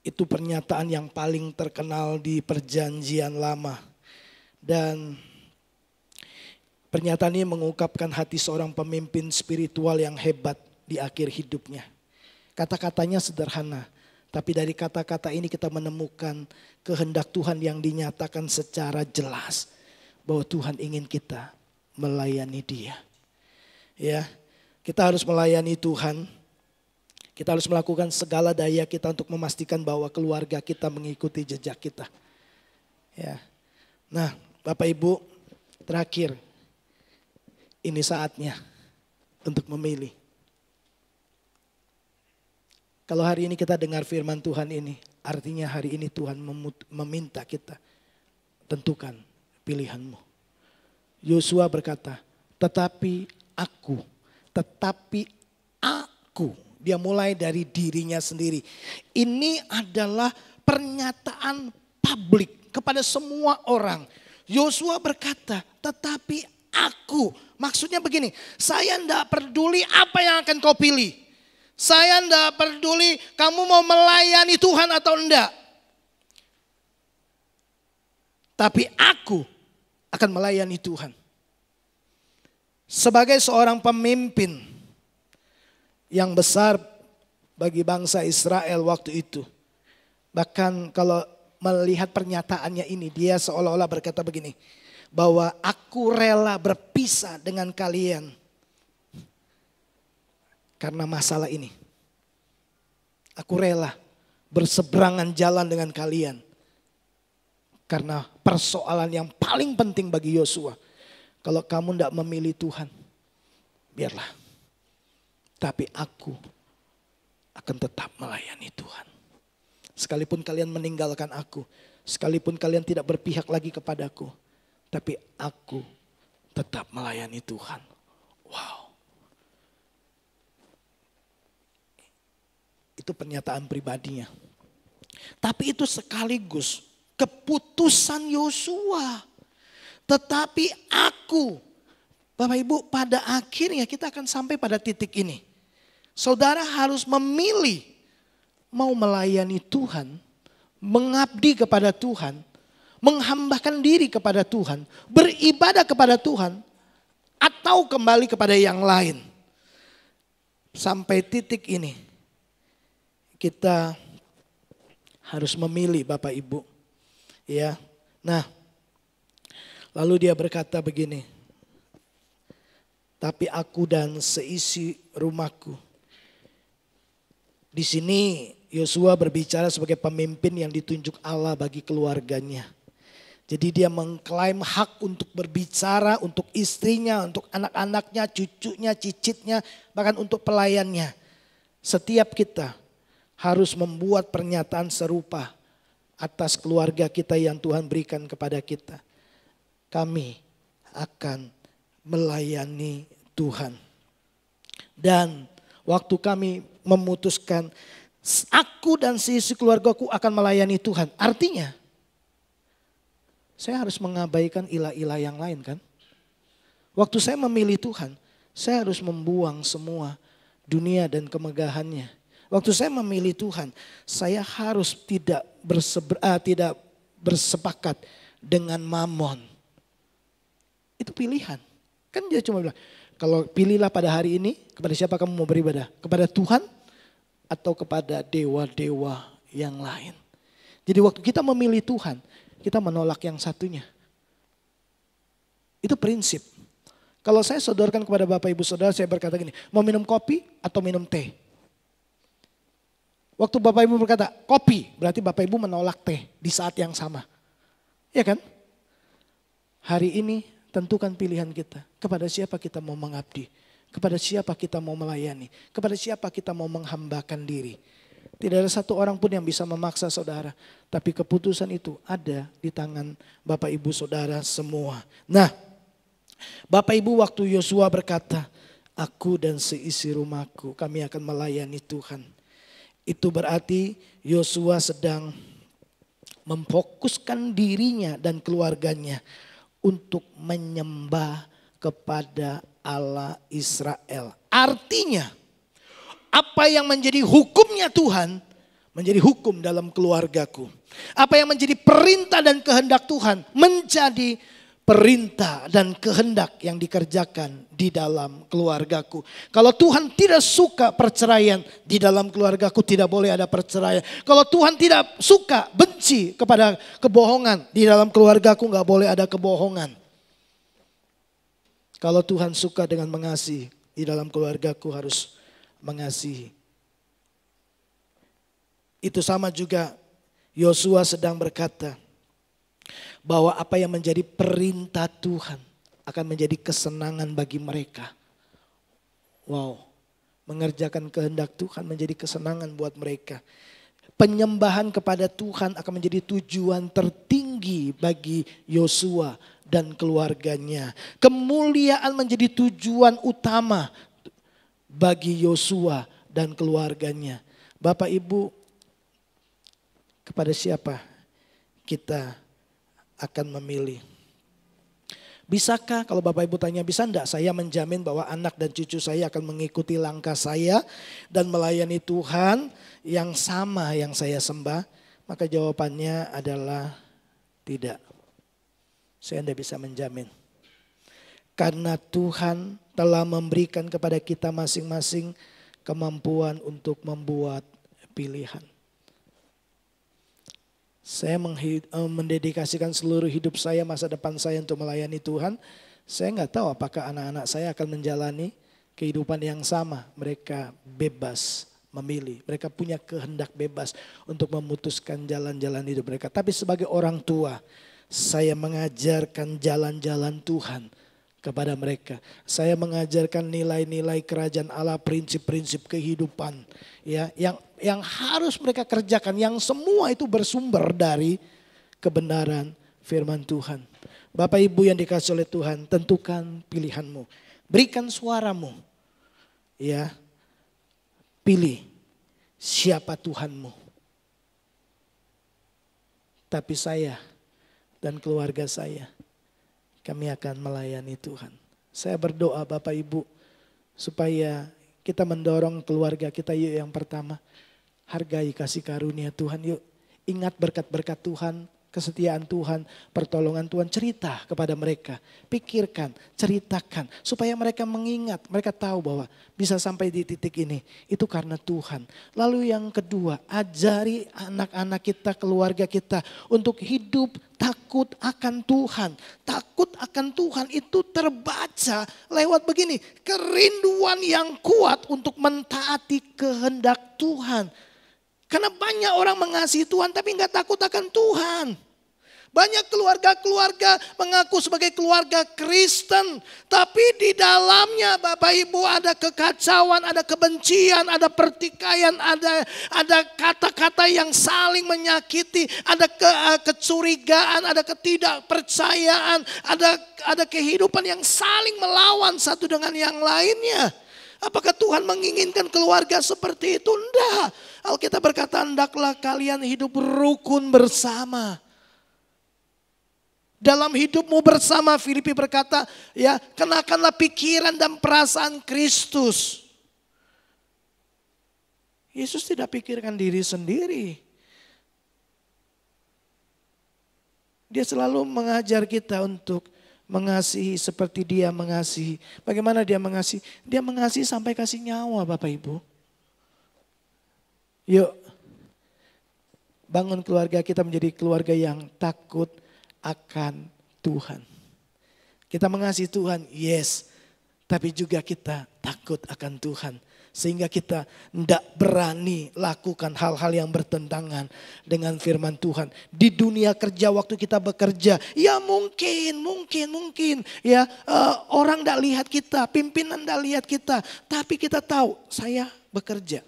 Itu pernyataan yang paling terkenal di Perjanjian Lama. Dan pernyataan ini mengungkapkan hati seorang pemimpin spiritual yang hebat di akhir hidupnya. Kata-katanya sederhana, tapi dari kata-kata ini kita menemukan kehendak Tuhan yang dinyatakan secara jelas. Bahwa Tuhan ingin kita melayani Dia. Ya, kita harus melayani Tuhan. Kita harus melakukan segala daya kita untuk memastikan bahwa keluarga kita mengikuti jejak kita. Ya. Nah, Bapak Ibu, terakhir, ini saatnya untuk memilih. Kalau hari ini kita dengar firman Tuhan ini, artinya hari ini Tuhan meminta kita, tentukan pilihanmu. Yosua berkata, tetapi aku. Dia mulai dari dirinya sendiri. Ini adalah pernyataan publik kepada semua orang. Yosua berkata, tetapi aku. Maksudnya begini, saya tidak peduli apa yang akan kau pilih. Saya tidak peduli kamu mau melayani Tuhan atau enggak. tapi aku akan melayani Tuhan. Sebagai seorang pemimpin yang besar bagi bangsa Israel waktu itu. Bahkan kalau melihat pernyataannya ini, dia seolah-olah berkata begini, bahwa aku rela berpisah dengan kalian karena masalah ini. Aku rela berseberangan jalan dengan kalian karena persoalan yang paling penting bagi Yosua. Kalau kamu tidak memilih Tuhan, biarlah. Tapi aku akan tetap melayani Tuhan. Sekalipun kalian meninggalkan aku, sekalipun kalian tidak berpihak lagi kepadaku, tapi aku tetap melayani Tuhan. Wow. Itu pernyataan pribadinya. Tapi itu sekaligus keputusan Yosua. Tetapi aku, Bapak Ibu, pada akhirnya kita akan sampai pada titik ini. Saudara harus memilih mau melayani Tuhan, mengabdi kepada Tuhan, menghambakan diri kepada Tuhan, beribadah kepada Tuhan, atau kembali kepada yang lain. Sampai titik ini kita harus memilih Bapak Ibu. Ya. Nah, lalu dia berkata begini, tapi aku dan seisi rumahku. Di sini Yosua berbicara sebagai pemimpin yang ditunjuk Allah bagi keluarganya. Jadi dia mengklaim hak untuk berbicara untuk istrinya, untuk anak-anaknya, cucunya, cicitnya, bahkan untuk pelayannya. Setiap kita harus membuat pernyataan serupa atas keluarga kita yang Tuhan berikan kepada kita. Kami akan melayani Tuhan. Dan waktu kami memutuskan aku dan seisi keluargaku akan melayani Tuhan. Artinya saya harus mengabaikan ilah-ilah yang lain kan. Waktu saya memilih Tuhan, saya harus membuang semua dunia dan kemegahannya. Waktu saya memilih Tuhan, saya harus tidak bersepakat dengan mamon. Itu pilihan. Kan dia cuma bilang, kalau pilihlah pada hari ini, kepada siapa kamu mau beribadah? Kepada Tuhan atau kepada dewa-dewa yang lain. Jadi waktu kita memilih Tuhan, kita menolak yang satunya. Itu prinsip. Kalau saya sodorkan kepada Bapak Ibu Saudara, saya berkata gini, mau minum kopi atau minum teh? Waktu Bapak Ibu berkata kopi, berarti Bapak Ibu menolak teh di saat yang sama. Ya kan? Hari ini tentukan pilihan kita. Kepada siapa kita mau mengabdi. Kepada siapa kita mau melayani. Kepada siapa kita mau menghambakan diri. Tidak ada satu orang pun yang bisa memaksa saudara. Tapi keputusan itu ada di tangan Bapak Ibu Saudara semua. Nah, Bapak Ibu waktu Yosua berkata, aku dan seisi rumahku kami akan melayani Tuhan. Itu berarti Yosua sedang memfokuskan dirinya dan keluarganya untuk menyembah kepada Allah Israel. Artinya apa yang menjadi hukumnya Tuhan menjadi hukum dalam keluargaku. Apa yang menjadi perintah dan kehendak Tuhan menjadi perintah dan kehendak yang dikerjakan di dalam keluargaku. Kalau Tuhan tidak suka perceraian, di dalam keluargaku tidak boleh ada perceraian. Kalau Tuhan tidak suka, benci kepada kebohongan, di dalam keluargaku gak boleh ada kebohongan. Kalau Tuhan suka dengan mengasihi, di dalam keluargaku harus mengasihi. Itu sama juga Yosua sedang berkata bahwa apa yang menjadi perintah Tuhan akan menjadi kesenangan bagi mereka. Wow, mengerjakan kehendak Tuhan menjadi kesenangan buat mereka. Penyembahan kepada Tuhan akan menjadi tujuan tertinggi bagi Yosua dan keluarganya. Kemuliaan menjadi tujuan utama bagi Yosua dan keluarganya. Bapak Ibu, kepada siapa kita akan memilih? Bisakah kalau Bapak Ibu tanya, bisa enggak saya menjamin bahwa anak dan cucu saya akan mengikuti langkah saya dan melayani Tuhan yang sama yang saya sembah? Maka jawabannya adalah tidak. Saya tidak bisa menjamin. Karena Tuhan telah memberikan kepada kita masing-masing kemampuan untuk membuat pilihan. Saya mendedikasikan seluruh hidup saya, masa depan saya untuk melayani Tuhan. Saya nggak tahu apakah anak-anak saya akan menjalani kehidupan yang sama. Mereka bebas memilih. Mereka punya kehendak bebas untuk memutuskan jalan-jalan hidup mereka. Tapi sebagai orang tua, saya mengajarkan jalan-jalan Tuhan kepada mereka. Saya mengajarkan nilai-nilai kerajaan Allah, prinsip-prinsip kehidupan ya yang harus mereka kerjakan, yang semua itu bersumber dari kebenaran firman Tuhan. Bapak Ibu yang dikasihi oleh Tuhan, tentukan pilihanmu. Berikan suaramu. Ya. Pilih siapa Tuhanmu. Tapi saya dan keluarga saya, kami akan melayani Tuhan. Saya berdoa Bapak Ibu supaya kita mendorong keluarga kita yuk yang pertama. Hargai kasih karunia Tuhan yuk. Ingat berkat-berkat Tuhan, kesetiaan Tuhan, pertolongan Tuhan. Cerita kepada mereka. Pikirkan, ceritakan. Supaya mereka mengingat, mereka tahu bahwa bisa sampai di titik ini. Itu karena Tuhan. Lalu yang kedua, ajari anak-anak kita, keluarga kita untuk hidup takut akan Tuhan. Takut akan Tuhan itu terbaca lewat begini. Kerinduan yang kuat untuk mentaati kehendak Tuhan. Karena banyak orang mengasihi Tuhan tapi nggak takut akan Tuhan. Banyak keluarga-keluarga mengaku sebagai keluarga Kristen. Tapi di dalamnya Bapak Ibu ada kekacauan, ada kebencian, ada pertikaian, ada kata-kata yang saling menyakiti. Ada kecurigaan, ada ketidakpercayaan, ada kehidupan yang saling melawan satu dengan yang lainnya. Apakah Tuhan menginginkan keluarga seperti itu? Enggak. Alkitab berkata, hendaklah kalian hidup rukun bersama. Dalam hidupmu bersama, Filipi berkata, ya, kenakanlah pikiran dan perasaan Kristus. Yesus tidak pikirkan diri sendiri. Dia selalu mengajar kita untuk mengasihi seperti dia mengasihi. Bagaimana dia mengasihi? Dia mengasihi sampai kasih nyawa Bapak Ibu. Yuk, bangun keluarga kita menjadi keluarga yang takut akan Tuhan. Kita mengasihi Tuhan, yes. Tapi juga kita takut akan Tuhan. Sehingga kita tidak berani lakukan hal-hal yang bertentangan dengan firman Tuhan. Di dunia kerja waktu kita bekerja, ya mungkin. Ya orang tidak lihat kita, pimpinan tidak lihat kita. Tapi kita tahu saya bekerja.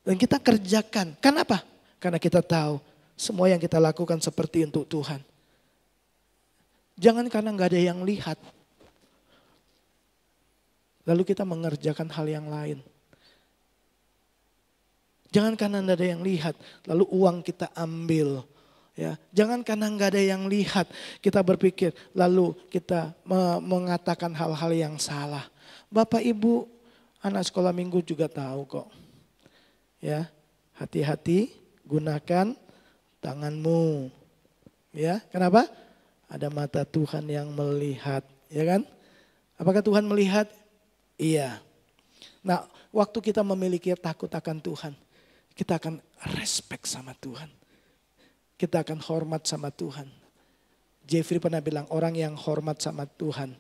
Dan kita kerjakan. Kenapa? Karena kita tahu semua yang kita lakukan seperti untuk Tuhan. Jangan karena nggak ada yang lihat. Lalu kita mengerjakan hal yang lain. Jangan karena tidak ada yang lihat, lalu uang kita ambil. Ya, jangan karena nggak ada yang lihat, kita berpikir, lalu kita mengatakan hal-hal yang salah. Bapak Ibu, anak sekolah minggu juga tahu kok. Ya, hati-hati, gunakan tanganmu. Ya, kenapa? Ada mata Tuhan yang melihat, ya kan? Apakah Tuhan melihat? Iya. Nah, waktu kita memiliki takut akan Tuhan, kita akan respect sama Tuhan. Kita akan hormat sama Tuhan. Jeffrey pernah bilang, orang yang hormat sama Tuhan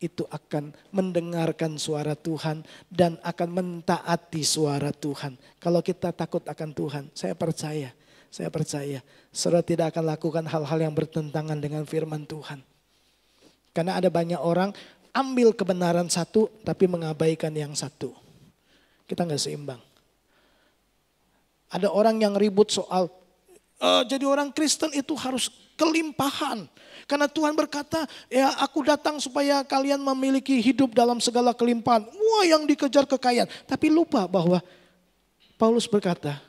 itu akan mendengarkan suara Tuhan dan akan mentaati suara Tuhan. Kalau kita takut akan Tuhan, saya percaya, saudara tidak akan lakukan hal-hal yang bertentangan dengan firman Tuhan. Karena ada banyak orang ambil kebenaran satu tapi mengabaikan yang satu. Kita nggak seimbang. Ada orang yang ribut soal jadi orang Kristen itu harus kelimpahan. Karena Tuhan berkata, ya aku datang supaya kalian memiliki hidup dalam segala kelimpahan. Wah, yang dikejar kekayaan. Tapi lupa bahwa Paulus berkata,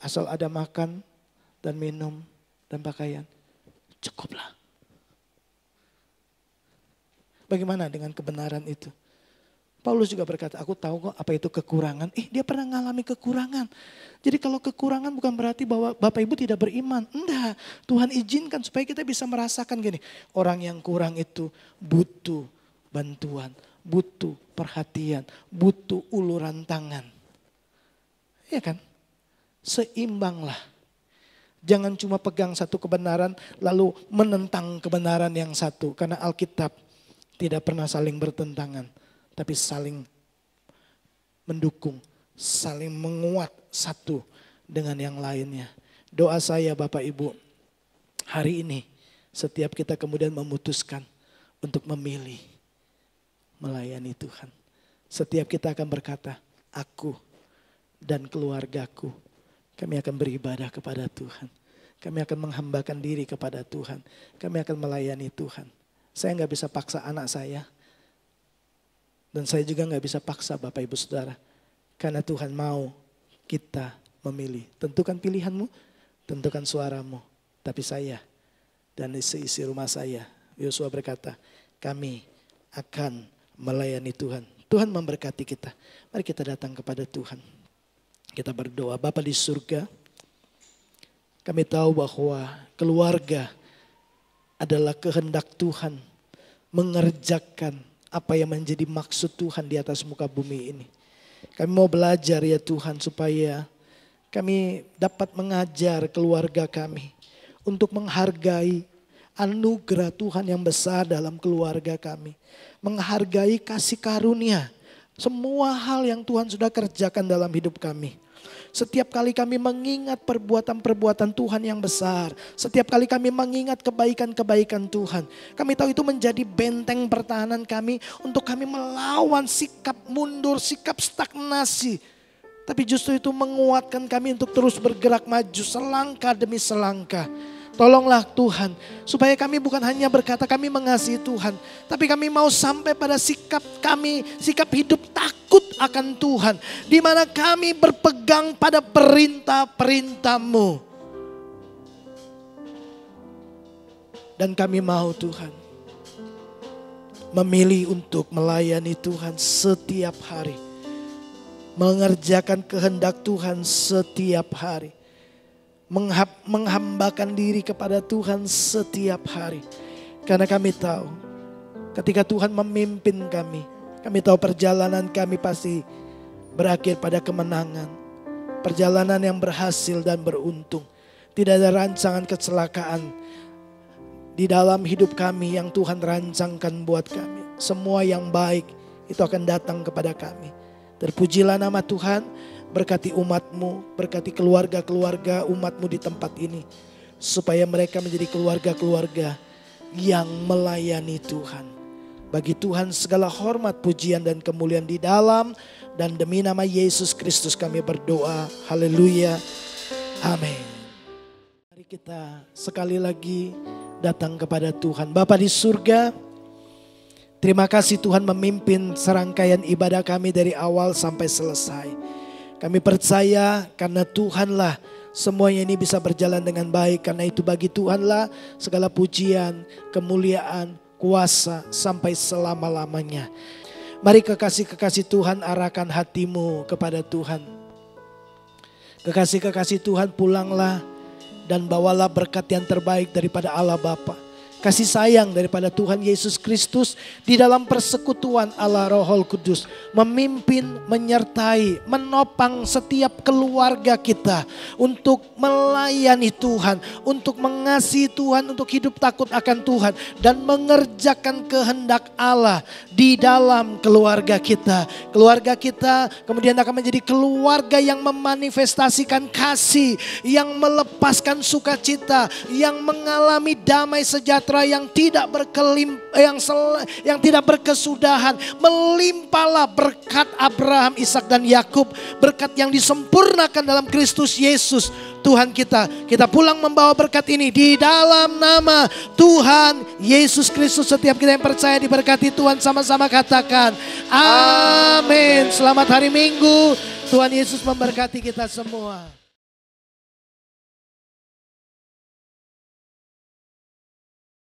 asal ada makan dan minum dan pakaian, cukuplah. Bagaimana dengan kebenaran itu? Paulus juga berkata, aku tahu kok apa itu kekurangan. Dia pernah mengalami kekurangan. Jadi kalau kekurangan bukan berarti bahwa Bapak Ibu tidak beriman. Enggak, Tuhan izinkan supaya kita bisa merasakan gini. Orang yang kurang itu butuh bantuan, butuh perhatian, butuh uluran tangan. Iya kan? Seimbanglah. Jangan cuma pegang satu kebenaran lalu menentang kebenaran yang satu. Karena Alkitab tidak pernah saling bertentangan. Tapi saling mendukung, saling menguat satu dengan yang lainnya. Doa saya Bapak Ibu, hari ini setiap kita kemudian memutuskan untuk memilih melayani Tuhan. Setiap kita akan berkata, aku dan keluargaku, kami akan beribadah kepada Tuhan. Kami akan menghambakan diri kepada Tuhan. Kami akan melayani Tuhan. Saya gak bisa paksa anak saya. Dan saya juga gak bisa paksa Bapak Ibu Saudara. Karena Tuhan mau kita memilih. Tentukan pilihanmu, tentukan suaramu. Tapi saya dan seisi rumah saya, Yosua berkata, kami akan melayani Tuhan. Tuhan memberkati kita. Mari kita datang kepada Tuhan. Kita berdoa, Bapa di surga. Kami tahu bahwa keluarga adalah kehendak Tuhan mengerjakan apa yang menjadi maksud Tuhan di atas muka bumi ini. Kami mau belajar ya Tuhan supaya kami dapat mengajar keluarga kami untuk menghargai anugerah Tuhan yang besar dalam keluarga kami. Menghargai kasih karunia, semua hal yang Tuhan sudah kerjakan dalam hidup kami. Setiap kali kami mengingat perbuatan-perbuatan Tuhan yang besar. Setiap kali kami mengingat kebaikan-kebaikan Tuhan. Kami tahu itu menjadi benteng pertahanan kami untuk kami melawan sikap mundur, sikap stagnasi. Tapi justru itu menguatkan kami untuk terus bergerak maju selangkah demi selangkah. Tolonglah Tuhan, supaya kami bukan hanya berkata kami mengasihi Tuhan, tapi kami mau sampai pada sikap kami, sikap hidup takut akan Tuhan. Di mana kami berpegang pada perintah-perintah-Mu. Dan kami mau Tuhan, memilih untuk melayani Tuhan setiap hari. Mengerjakan kehendak Tuhan setiap hari. Menghambakan diri kepada Tuhan setiap hari. Karena kami tahu ketika Tuhan memimpin kami tahu perjalanan kami pasti berakhir pada kemenangan. Perjalanan yang berhasil dan beruntung. Tidak ada rancangan kecelakaan di dalam hidup kami yang Tuhan rancangkan buat kami. Semua yang baik itu akan datang kepada kami. Terpujilah nama Tuhan. Berkati umat-Mu, berkati keluarga-keluarga umat-Mu di tempat ini. Supaya mereka menjadi keluarga-keluarga yang melayani Tuhan. Bagi Tuhan segala hormat, pujian dan kemuliaan di dalam dan demi nama Yesus Kristus kami berdoa. Haleluya. Amin. Mari kita sekali lagi datang kepada Tuhan. Bapa di surga, terima kasih Tuhan memimpin serangkaian ibadah kami dari awal sampai selesai. Kami percaya karena Tuhanlah semuanya ini bisa berjalan dengan baik. Karena itu bagi Tuhanlah segala pujian, kemuliaan, kuasa sampai selama-lamanya. Mari kekasih-kekasih Tuhan arahkan hatimu kepada Tuhan. Kekasih-kekasih Tuhan pulanglah dan bawalah berkat yang terbaik daripada Allah Bapa. Kasih sayang daripada Tuhan Yesus Kristus di dalam persekutuan Allah Roh Kudus. Memimpin, menyertai, menopang setiap keluarga kita. Untuk melayani Tuhan, untuk mengasihi Tuhan, untuk hidup takut akan Tuhan. Dan mengerjakan kehendak Allah di dalam keluarga kita. Keluarga kita kemudian akan menjadi keluarga yang memanifestasikan kasih. Yang melepaskan sukacita, yang mengalami damai sejahtera yang tidak yang tidak berkesudahan. Melimpahlah berkat Abraham, Ishak dan Yakub, berkat yang disempurnakan dalam Kristus Yesus Tuhan kita. Kita pulang membawa berkat ini di dalam nama Tuhan Yesus Kristus. Setiap kita yang percaya diberkati Tuhan, sama-sama katakan amin. Selamat hari Minggu. Tuhan Yesus memberkati kita semua.